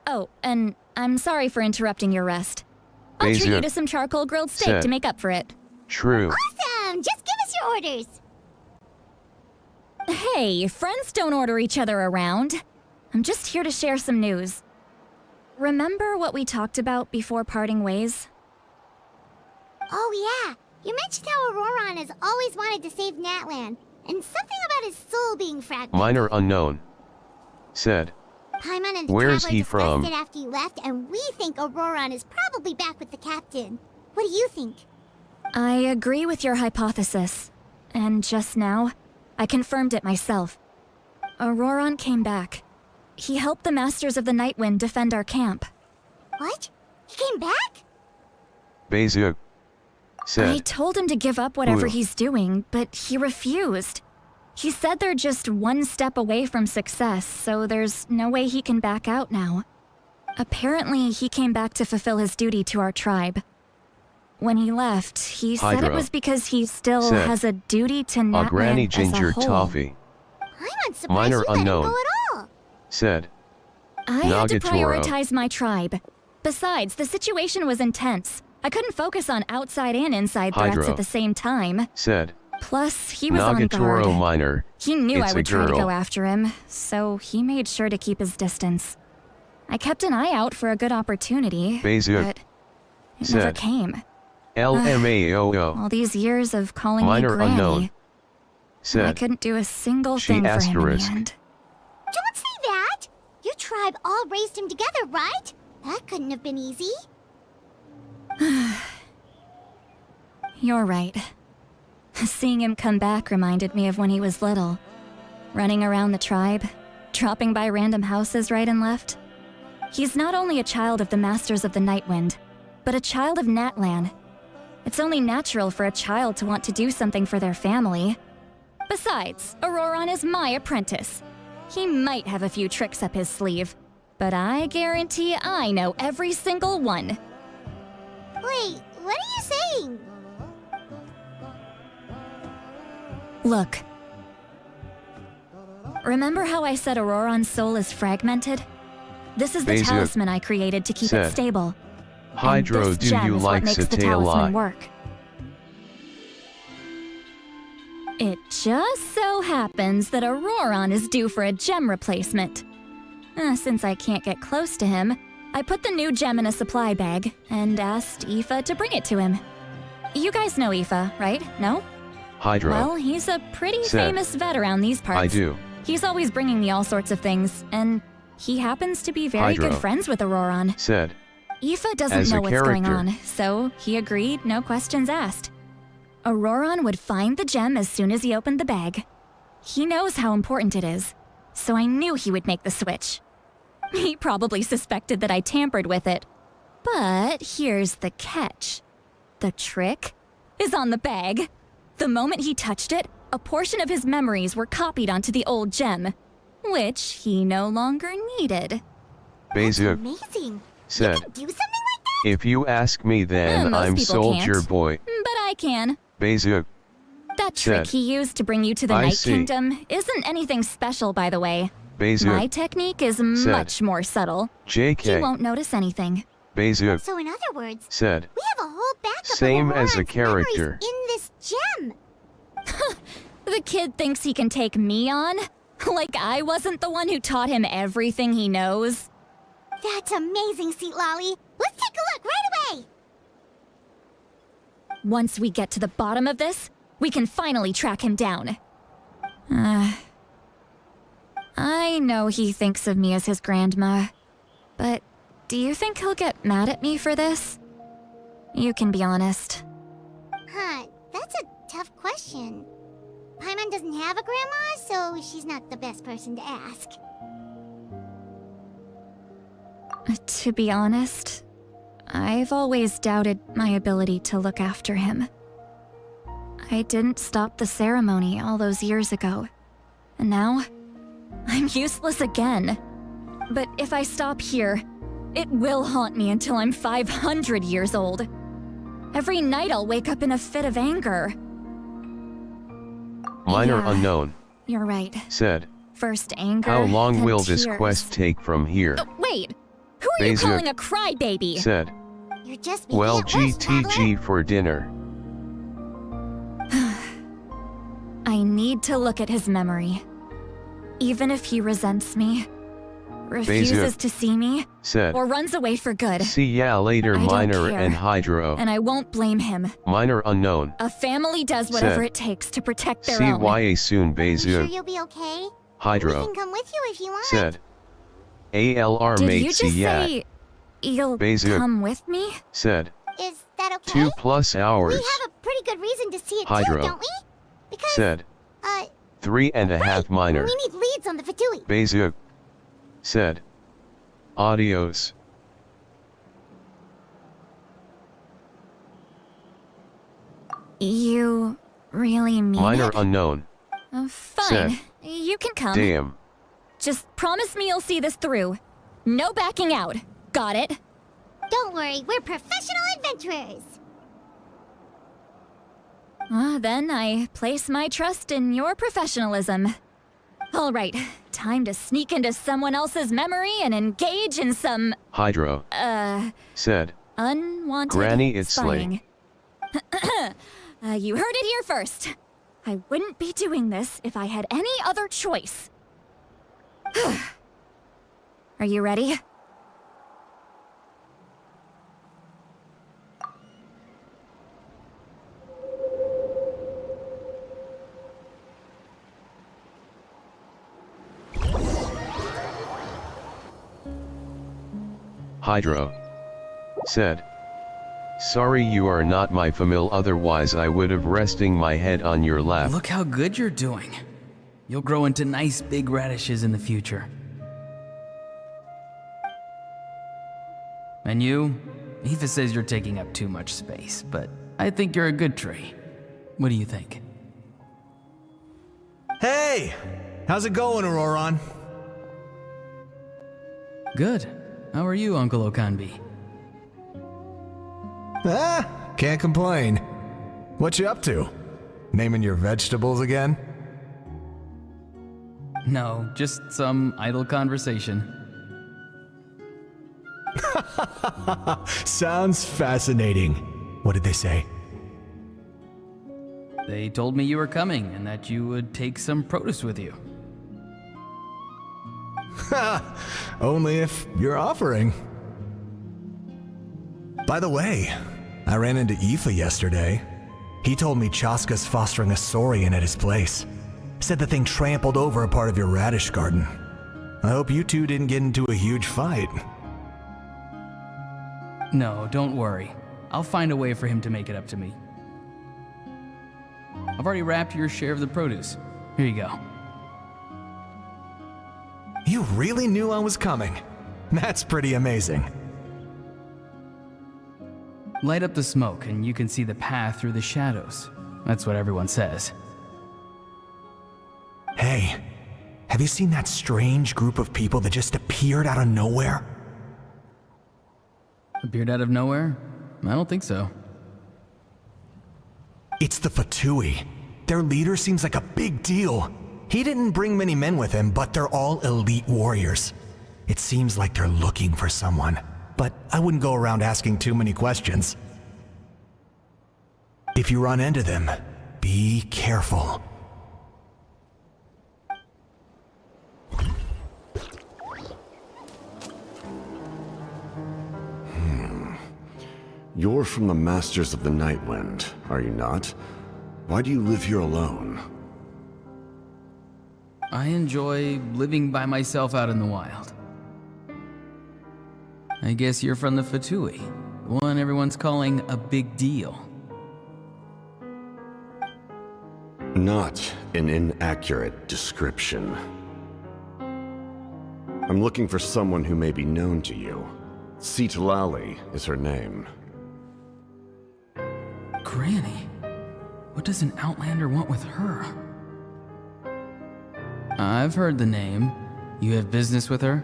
Oh, and I'm sorry for interrupting your rest. I'll treat you to some charcoal grilled steak to make up for it. True. Awesome! Just give us your orders! Hey, friends don't order each other around. I'm just here to share some news. Remember what we talked about before parting ways? Oh yeah, you mentioned how Auroron has always wanted to save Natlan, and something about his soul being fragmented. Minor unknown. Said, Paimon and the where's Traveler he discussed from? it after you left, and we think Auroron is probably back with the captain. What do you think? I agree with your hypothesis. And just now, I confirmed it myself. Auroron came back. He helped the Masters of the Nightwind defend our camp. What? He came back? Bezier. Said, I told him to give up whatever he's doing, but he refused. He said they're just one step away from success, so there's no way he can back out now. Apparently, he came back to fulfill his duty to our tribe. When he left, he said it was because he still has a duty to Natlan Granny Ginger as a whole. Toffee. I'm surprised Minor you let him unknown. go at all. Said, I had to Nagatoro. prioritize my tribe. Besides, the situation was intense. I couldn't focus on outside and inside threats Hydro. at the same time. Said, Plus, he was on Nagatoro guard. Minor. He knew It's I a would try to girl. go after him, so he made sure to keep his distance. I kept an eye out for a good opportunity, Bezier. but it never Said, came. LMAOO. All these years of calling Minor me Granny, unknown. I Said, couldn't do a single She thing for him in asterisk. the end. Don't say that! Your tribe all raised him together, right? That couldn't have been easy. You're right. Seeing him come back reminded me of when he was little. Running around the tribe, dropping by random houses right and left. He's not only a child of the Masters of the Nightwind, but a child of Natlan. It's only natural for a child to want to do something for their family. Besides, Auroron is my apprentice. He might have a few tricks up his sleeve, but I guarantee I know every single one. Wait, what are you saying? Look. Remember how I said Auroron's soul is fragmented? This is the Bezier. talisman I created to keep it Said, stable. Hydro, and this do gem you is what like makes the satay talisman lie? work. It just so happens that Auroron is due for a gem replacement. Since I can't get close to him, I put the new gem in a supply bag and asked Aoife to bring it to him. You guys know Aoife, right? No? Hydro. Well, he's a pretty Said, famous vet around these parts. I do. He's always bringing me all sorts of things, and he happens to be very Hydro. good friends with Auroron. Said, Aoife doesn't as a know what's going character. on, so he agreed, no questions asked. Auroron would find the gem as soon as he opened the bag. He knows how important it is, so I knew he would make the switch. He probably suspected that I tampered with it. But here's the catch. The trick is on the bag. The moment he touched it, a portion of his memories were copied onto the old gem, which he no longer needed. Bezu Amazing. said, You can do something like that? if you ask me then Most I'm people Soldier can't. Boy. But I can. Bezu That trick said, he used to bring you to the I Night see. Kingdom isn't anything special, by the way. Bezu My technique is much more subtle. JK. He won't notice anything. Bezu So in other words, said, we have a whole backup Same of as a Auroran's character. memories in this gem. The kid thinks he can take me on? Like I wasn't the one who taught him everything he knows? That's amazing, Seat Lolly. Let's take a look right away. Once we get to the bottom of this, we can finally track him down. I know he thinks of me as his grandma, but do you think he'll get mad at me for this? You can be honest. Huh, that's a tough question. Paimon doesn't have a grandma, so she's not the best person to ask. To be honest, I've always doubted my ability to look after him. I didn't stop the ceremony all those years ago, and now I'm useless again. But if I stop here, it will haunt me until I'm 500 years old. Every night I'll wake up in a fit of anger. Minor Yeah. Unknown You're right. said, First anger, how long then will this tears. quest take from here? Wait! Who are you Bezu calling a crybaby? said, You're just making well it worse, Traveler. GTG for dinner. I need to look at his memory. Even if he resents me, refuses to see me, said, or runs away for good. see ya later I don't Minor care. and Hydro. And I won't blame him. Minor Unknown A family does whatever Said, it takes to protect their own. CYA soon You sure Bezu you'll be okay? We Hydro can come with you if you want. said, ALR Did mate you just see ya say you'll Bezu come with me? said, Is that okay? 2+ hours We have a pretty good reason to see it Hydro too, don't we? Because, said, uh, 3.5 Minor. we need leads on the Fatui. Bezu said, adios. You really mean Minor it? Unknown Fine. said, You can come. damn. Just promise me you'll see this through. No backing out. Got it? Don't worry, we're professional adventurers. Then I place my trust in your professionalism. All right, time to sneak into someone else's memory and engage in some, Hydro said, unwanted Granny it's spying. You heard it here first. I wouldn't be doing this if I had any other choice. Are you ready? Hydro said, sorry you are not my famil, otherwise I would have resting my head on your lap. Look how good you're doing. You'll grow into nice big radishes in the future. And you? Aoife says you're taking up too much space, but I think you're a good tree. What do you think? Hey! How's it going, Auroran? Good. How are you, Uncle Okanbi? Can't complain. What you up to? Naming your vegetables again? No, just some idle conversation. Sounds fascinating. What did they say? They told me you were coming and that you would take some produce with you. Only if you're offering. By the way, I ran into Aoife yesterday. He told me Chaska's fostering a saurian at his place. Said the thing trampled over a part of your radish garden. I hope you two didn't get into a huge fight. No, don't worry. I'll find a way for him to make it up to me. I've already wrapped your share of the produce. Here you go. You really knew I was coming. That's pretty amazing. Light up the smoke and you can see the path through the shadows. That's what everyone says. Hey, have you seen that strange group of people that just appeared out of nowhere? Appeared out of nowhere? I don't think so. It's the Fatui. Their leader seems like a big deal. He didn't bring many men with him, but they're all elite warriors. It seems like they're looking for someone, but I wouldn't go around asking too many questions. If you run into them, be careful. You're from the Masters of the Nightwind, are you not? Why do you live here alone? I enjoy living by myself out in the wild. I guess you're from the Fatui, the one everyone's calling a big deal. Not an inaccurate description. I'm looking for someone who may be known to you. Citlali is her name. Granny? What does an Outlander want with her? I've heard the name. You have business with her?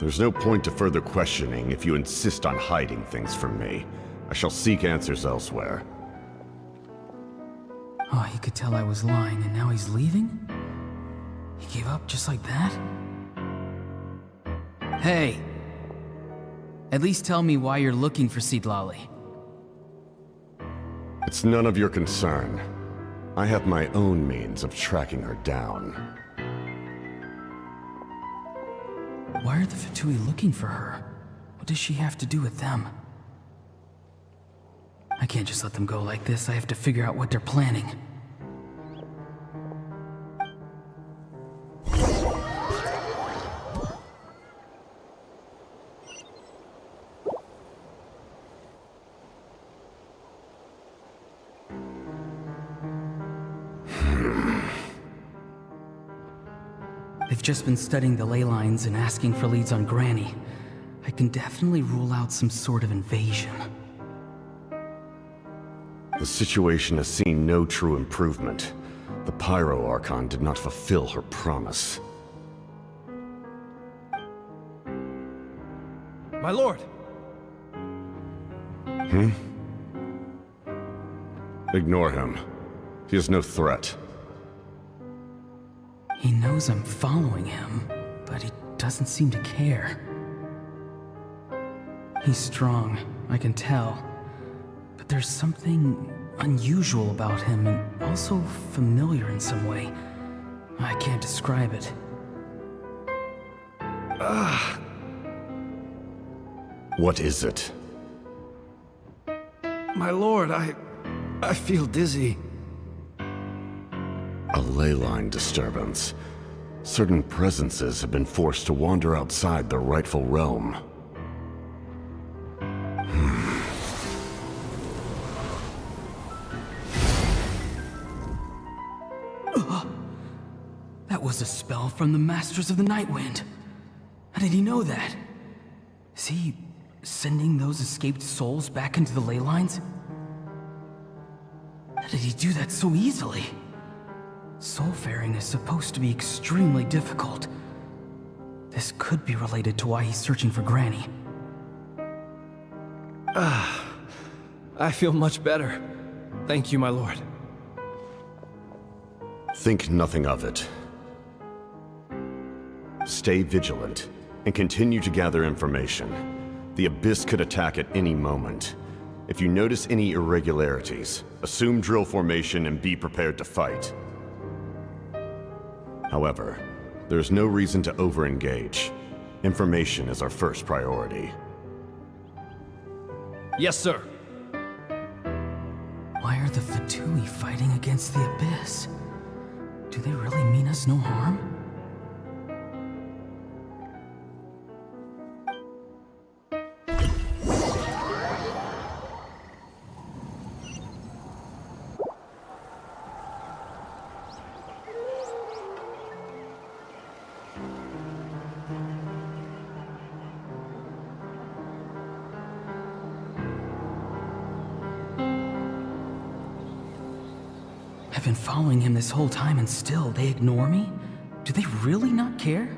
There's no point to further questioning if you insist on hiding things from me. I shall seek answers elsewhere. Oh, he could tell I was lying and now he's leaving? He gave up just like that? Hey! At least tell me why you're looking for Citlali. It's none of your concern. I have my own means of tracking her down. Why are the Fatui looking for her? What does she have to do with them? I can't just let them go like this. I have to figure out what they're planning. They've just been studying the ley lines and asking for leads on Granny. I can definitely rule out some sort of invasion. The situation has seen no true improvement. The Pyro Archon did not fulfill her promise. My lord! Ignore him. He is no threat. He knows I'm following him, but he doesn't seem to care. He's strong, I can tell. But there's something unusual about him and also familiar in some way. I can't describe it. What is it? My lord, I feel dizzy. A ley line disturbance. Certain presences have been forced to wander outside their rightful realm. That was a spell from the Masters of the Nightwind. How did he know that? Is he sending those escaped souls back into the ley lines? How did he do that so easily? Soulfaring is supposed to be extremely difficult. This could be related to why he's searching for Granny. I feel much better. Thank you, my lord. Think nothing of it. Stay vigilant, and continue to gather information. The Abyss could attack at any moment. If you notice any irregularities, assume drill formation and be prepared to fight. However, there's no reason to over-engage. Information is our first priority. Yes, sir. Why are the Fatui fighting against the Abyss? Do they really mean us no harm? been following him this whole time and still they ignore me? Do they really not care?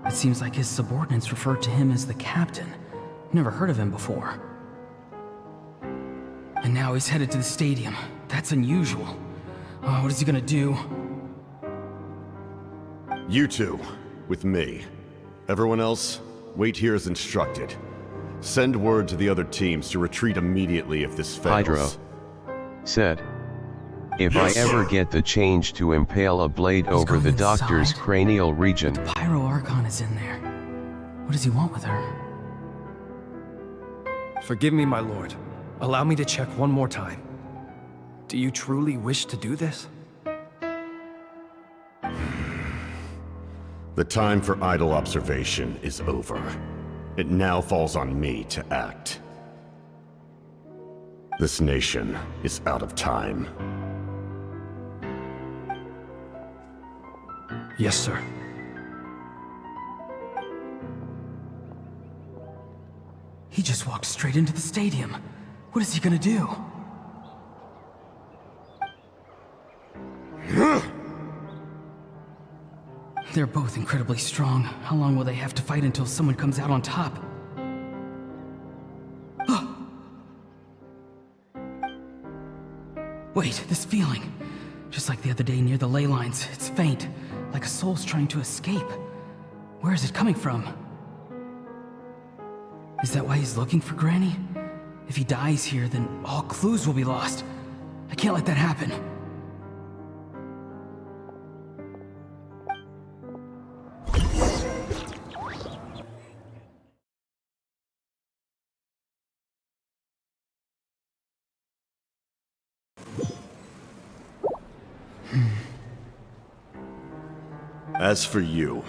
It seems like his subordinates refer to him as the captain. Never heard of him before. And now he's headed to the stadium. That's unusual. Oh, what is he gonna do? You two, with me. Everyone else, wait here as instructed. Send word to the other teams to retreat immediately if this fails. Hydro said, if I ever get the change to impale a blade over the doctor's cranial region. The Pyro Archon is in there. What does he want with her? Forgive me, my lord. Allow me to check one more time. Do you truly wish to do this? The time for idle observation is over. It now falls on me to act. This nation is out of time. Yes, sir. He just walked straight into the stadium. What is he gonna do? They're both incredibly strong. How long will they have to fight until someone comes out on top? Wait, this feeling. Just like the other day near the ley lines, it's faint, like a soul's trying to escape. Where is it coming from? Is that why he's looking for Granny? If he dies here, then all clues will be lost. I can't let that happen. As for you,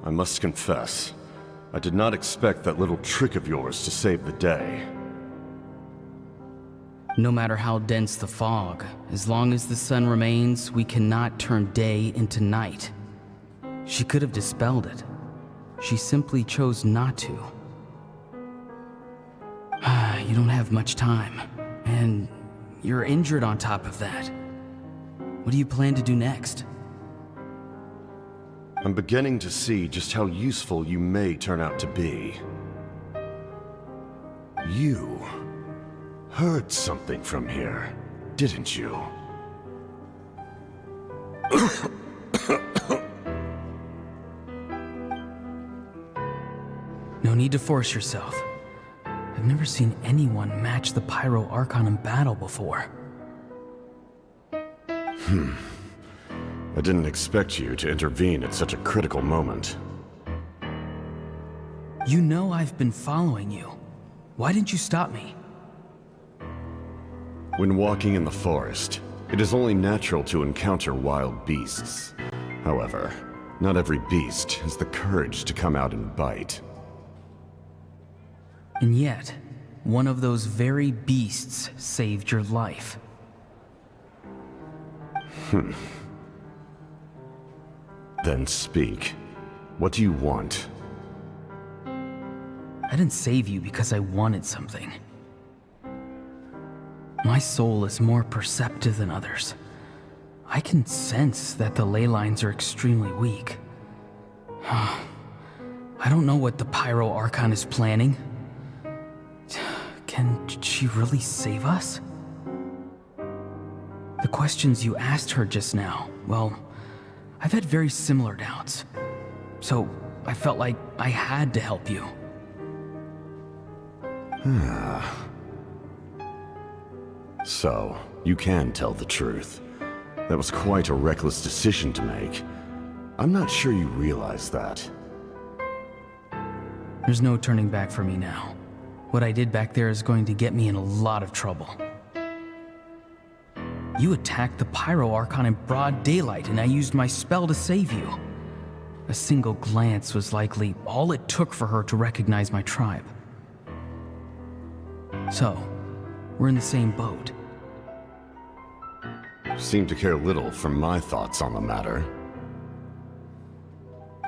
I must confess, I did not expect that little trick of yours to save the day. No matter how dense the fog, as long as the sun remains, we cannot turn day into night. She could have dispelled it. She simply chose not to. You don't have much time, and you're injured on top of that. What do you plan to do next? I'm beginning to see just how useful you may turn out to be. You heard something from here, didn't you? No need to force yourself. I've never seen anyone match the Pyro Archon in battle before. I didn't expect you to intervene at such a critical moment. You know I've been following you. Why didn't you stop me? When walking in the forest, it is only natural to encounter wild beasts. However, not every beast has the courage to come out and bite. And yet, one of those very beasts saved your life. Then speak. What do you want? I didn't save you because I wanted something. My soul is more perceptive than others. I can sense that the ley lines are extremely weak. I don't know what the Pyro Archon is planning. Can she really save us? The questions you asked her just now, well, I've had very similar doubts. So I felt like I had to help you. So, you can tell the truth. That was quite a reckless decision to make. I'm not sure you realize that. There's no turning back for me now. What I did back there is going to get me in a lot of trouble. You attacked the Pyro Archon in broad daylight, and I used my spell to save you. A single glance was likely all it took for her to recognize my tribe. So, we're in the same boat. Seem to care little for my thoughts on the matter.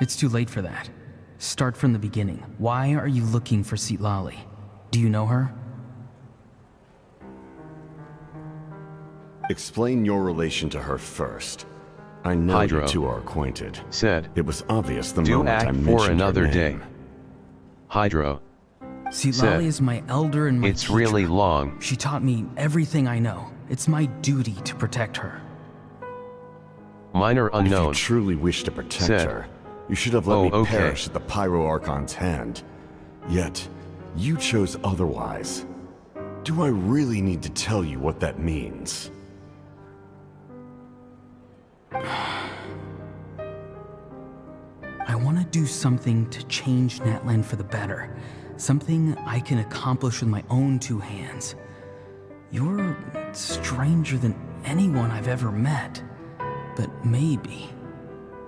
It's too late for that. Start from the beginning. Why are you looking for Citlali? Do you know her? Explain your relation to her first. I know Hydro you two are acquainted. Said. It was obvious the Do moment I act mentioned for another her day. name. Hydro. Citlali is my elder and my It's teacher. really long. She taught me everything I know. It's my duty to protect her. Minor unknown. If you truly wish to protect Said. her, you should have let me okay. perish at the Pyro Archon's hand. Yet, you chose otherwise. Do I really need to tell you what that means? I want to do something to change Natlan for the better. Something I can accomplish with my own two hands. You're stranger than anyone I've ever met. But maybe,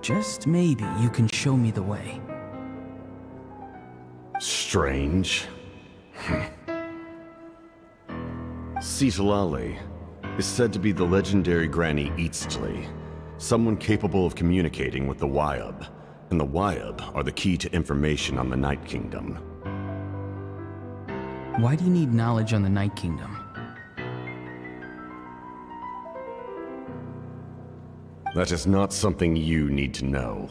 just maybe, you can show me the way. Strange. Citlali is said to be the legendary Granny Eastly, someone capable of communicating with the Wyub, and the Wyub are the key to information on the Night Kingdom. Why do you need knowledge on the Night Kingdom? That is not something you need to know.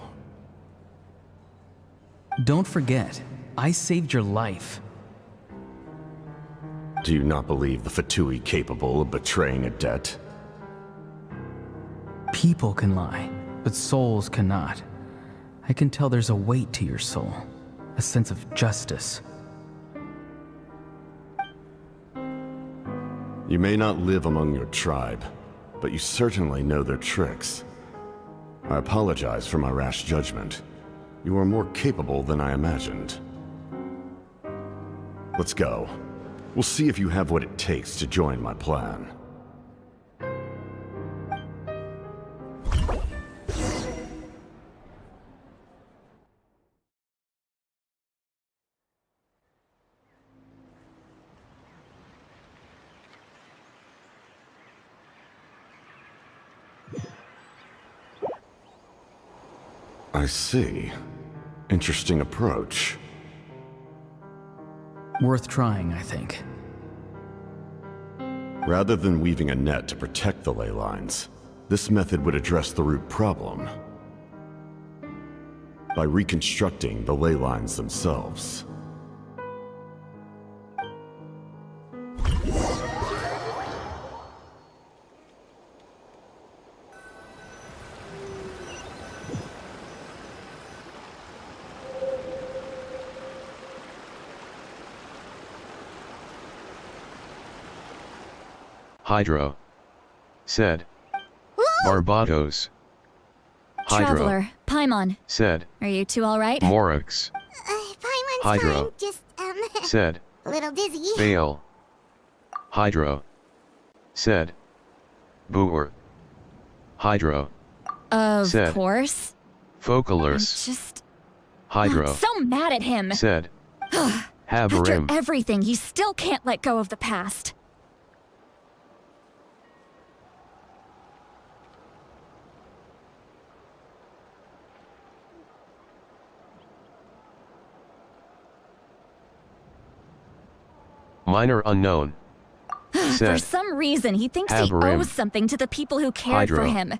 Don't forget, I saved your life. Do you not believe the Fatui capable of betraying a debt? People can lie, but souls cannot. I can tell there's a weight to your soul, a sense of justice. You may not live among your tribe, but you certainly know their tricks. I apologize for my rash judgment. You are more capable than I imagined. Let's go. We'll see if you have what it takes to join my plan. I see. Interesting approach. Worth trying, I think. Rather than weaving a net to protect the ley lines, this method would address the root problem by reconstructing the ley lines themselves. Hydro. Said. Barbados. Hydro. Traveler, Paimon. Said. Are you two all right? Morix. Paimon's Hydro. fine, just, Said. a little dizzy. Bale. Hydro. Said. Boer. Hydro. Of Said. course. Focalers. I'm just Hydro. so mad at him. Said. After Habarim. everything, he still can't let go of the past. Minor unknown. For Said. some reason, he thinks he Habarim. owes something to the people who cared for Hydro. him.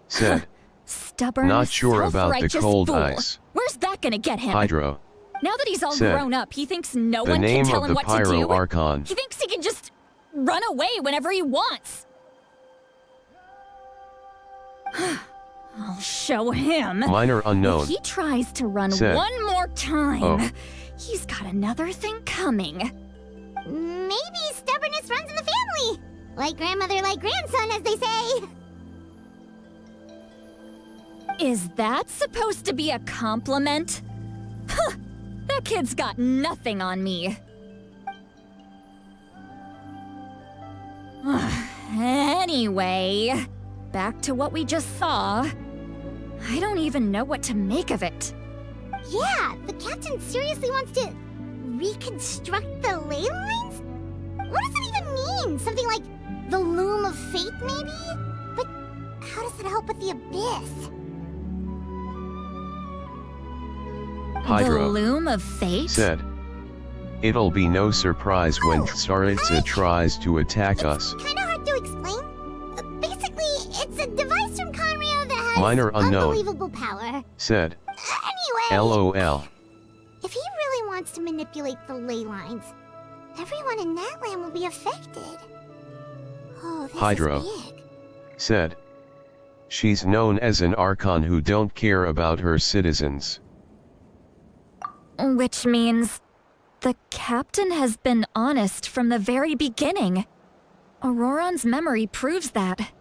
Said. Stubborn, Not sure about the self-righteous cold fool. ice. Where's that gonna get him? Hydro. Now that he's all Said. grown up, he thinks no The one name can tell of him the what to Pyro do. Archon. He thinks he can just run away whenever he wants. I'll show him. Minor unknown. If he tries to run Said. one more time, Oh. he's got another thing coming. Maybe stubbornness runs in the family. Like grandmother, like grandson, as they say. Is that supposed to be a compliment? Huh, that kid's got nothing on me. Anyway, back to what we just saw. I don't even know what to make of it. Yeah, the captain seriously wants to reconstruct the ley lines? What does that even mean? Something like the loom of fate, maybe? But how does that help with the abyss? Hydro. The loom of fate? Said. It'll be no surprise when Tsaritsa tries to attack us. Kinda hard to explain, Minor unknown. Unbelievable power. Said. Anyway. LOL. If he really wants to manipulate the ley lines, everyone in that land will be affected. Oh, this Hydro. is big. Said. She's known as an Archon who don't care about her citizens. Which means the captain has been honest from the very beginning. Auroron's memory proves that.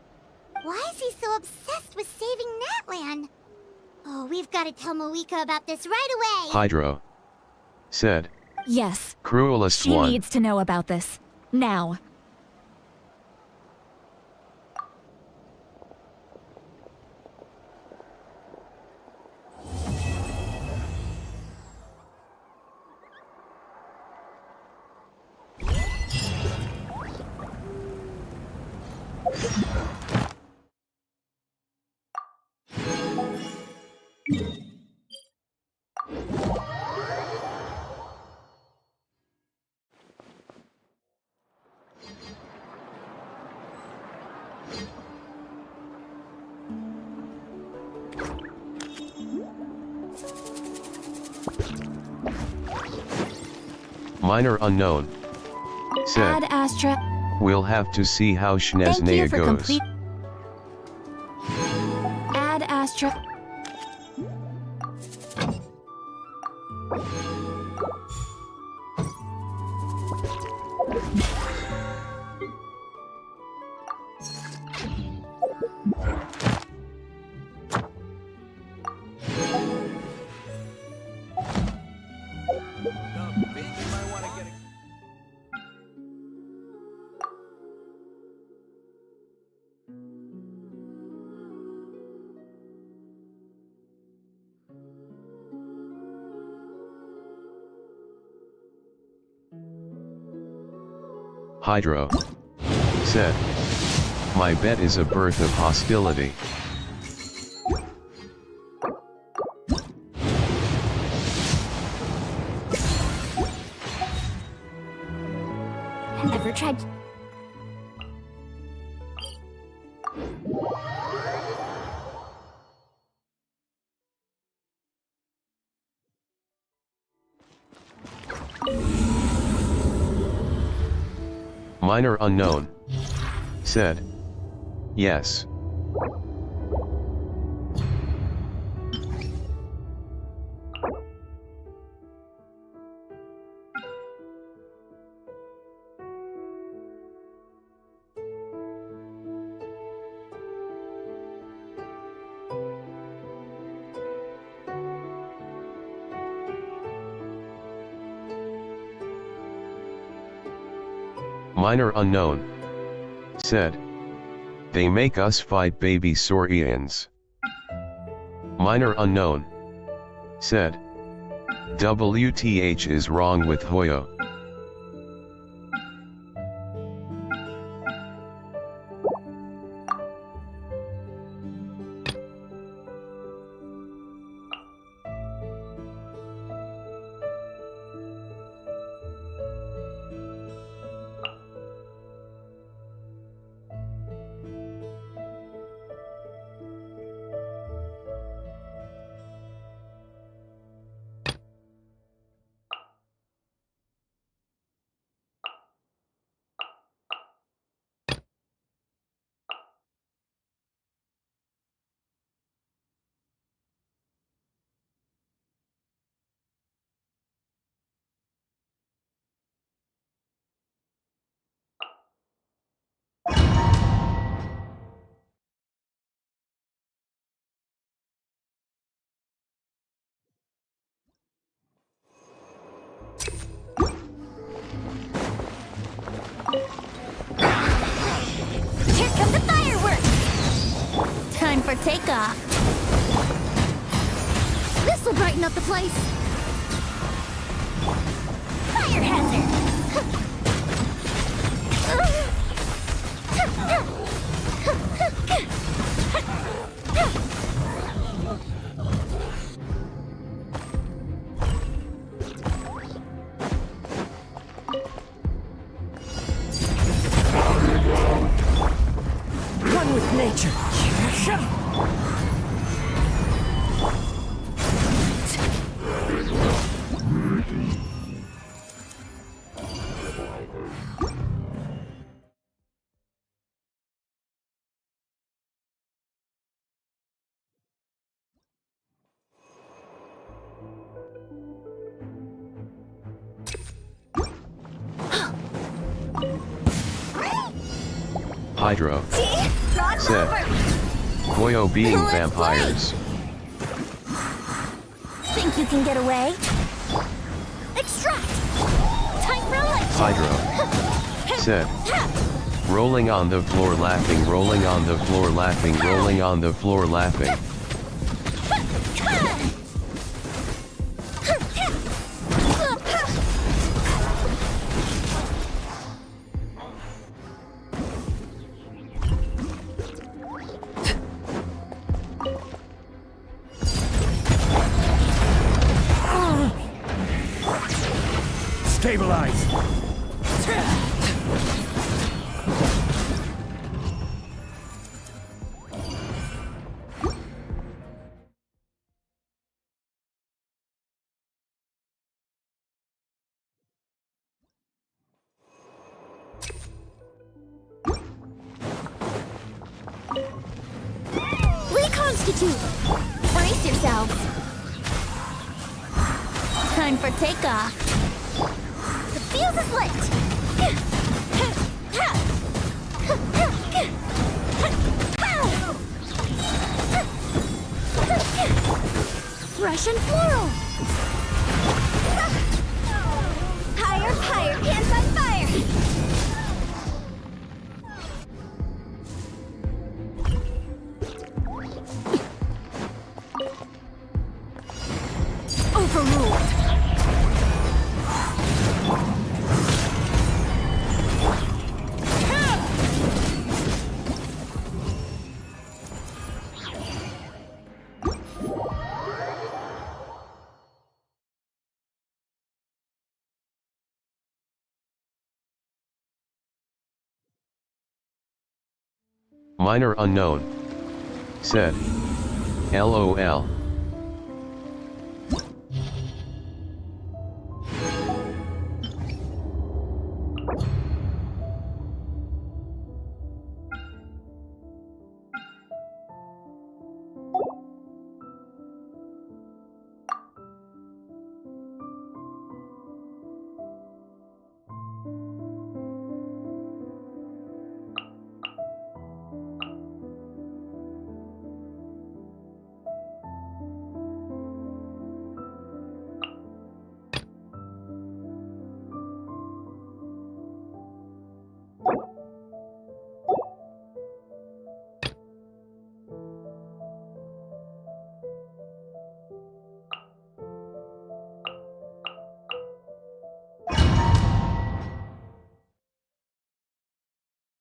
Why is he so obsessed with saving Natlan? Oh, we've got to tell Moeka about this right away. Hydro. Said. Yes. Cruelest she one. She needs to know about this. Now. Minor unknown. Said. Ad Astra. We'll have to see how Shnesnaya goes. Ad Astra. Hydro. Said. My bet is a birth of hostility. Ever tried... Minor unknown. Said. Yes. Minor unknown. Said. They make us fight baby Saurians. Minor unknown. Said. WTH is wrong with Hoyo. Here come the fireworks! Time for takeoff. This'll brighten up the place. Fire hazard! One with nature. Hydro said, Koyo being vampires. Think you can get away? Extract! Time for a light! Hydro said, rolling on the floor laughing, rolling on the floor laughing, rolling on the floor laughing. Stabilize! Reconstitute! Brace yourselves! Time for takeoff! The fuse is lit! Russian floral! Higher, higher, pants on fire! Overruled! Minor unknown said, LOL.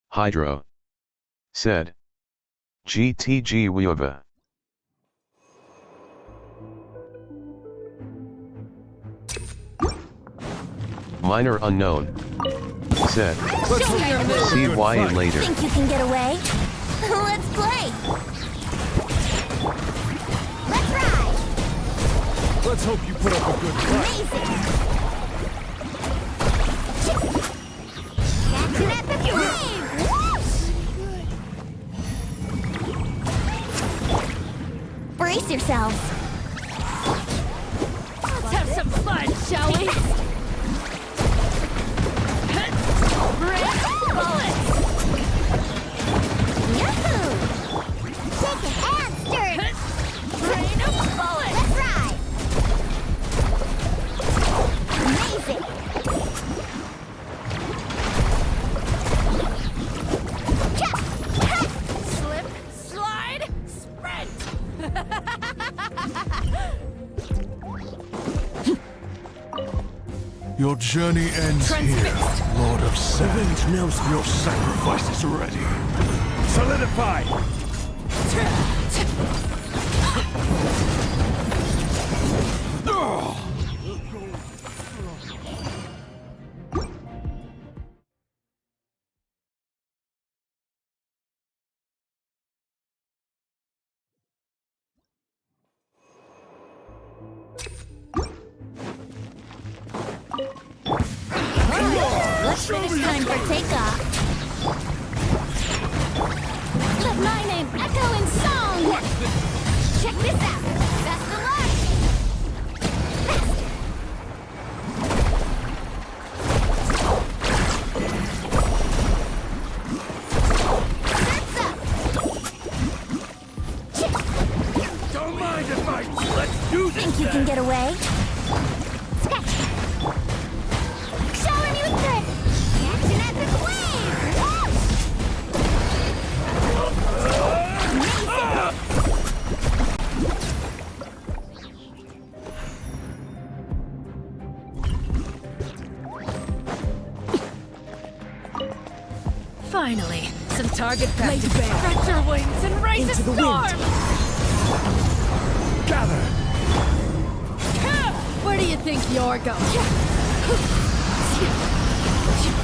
Hydro said, GTG Wyova. Minor unknown said, see why later. Think you can get away? Let's play! Let's ride! Let's hope you put up a good fight. Amazing! Catching at the flame! Brace yourselves! Let's have some fun, shall we? Bullets! Yahoo! Shaken and stirred! Rain of bullets! Let's ride! Amazing! Slip, slide, sprint! Your journey ends here, Lord of Sand. The village knows your sacrifice is ready. Solidify! Let's finish time for takeoff. Let my name echo in song! Check this out! Best of luck! Faster! Don't mind if I... Let's do this! Think you can get away? Sketch! Shower me with good! Action at the Finally, some target practice. Stretch your wings and raise a storm! Gather! Where do you think you're going?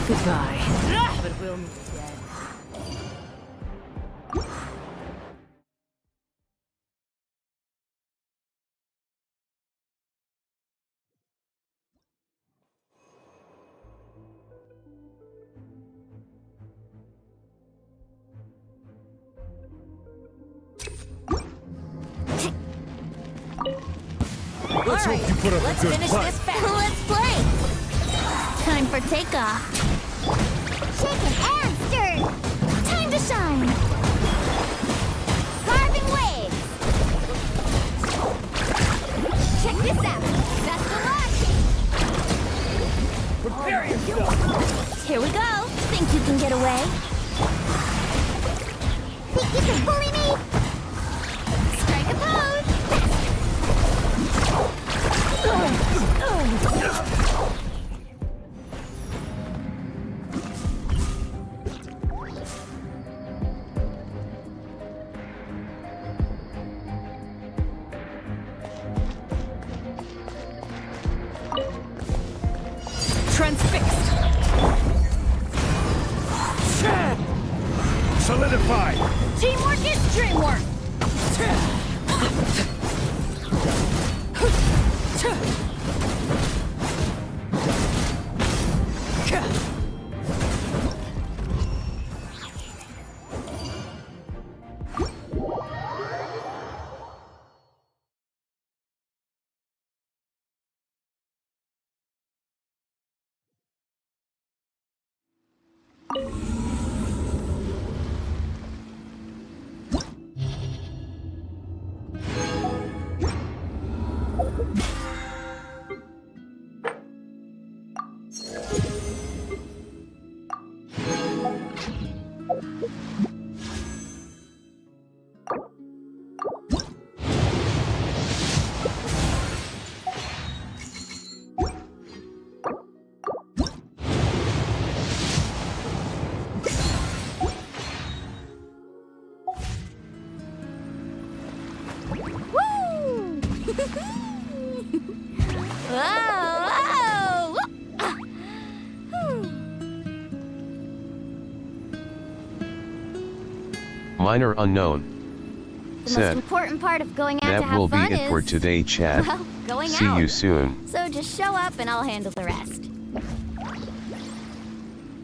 Goodbye. But we'll meet again. Let's hope you put up a good fight. Let's play! Time for takeoff. Shaken and stirred. Time to shine. Carving waves. Check this out. That's the launch. Prepare yourself! Here we go. Think you can get away? Think you can bully me? Strike a pose. Transfixed! Solidified! Teamwork is dreamwork! Whoa! Minor unknown. The most Said, important part of going out to that have will be fun it for is, today, chat. well, going See out. you soon. So just show up and I'll handle the rest.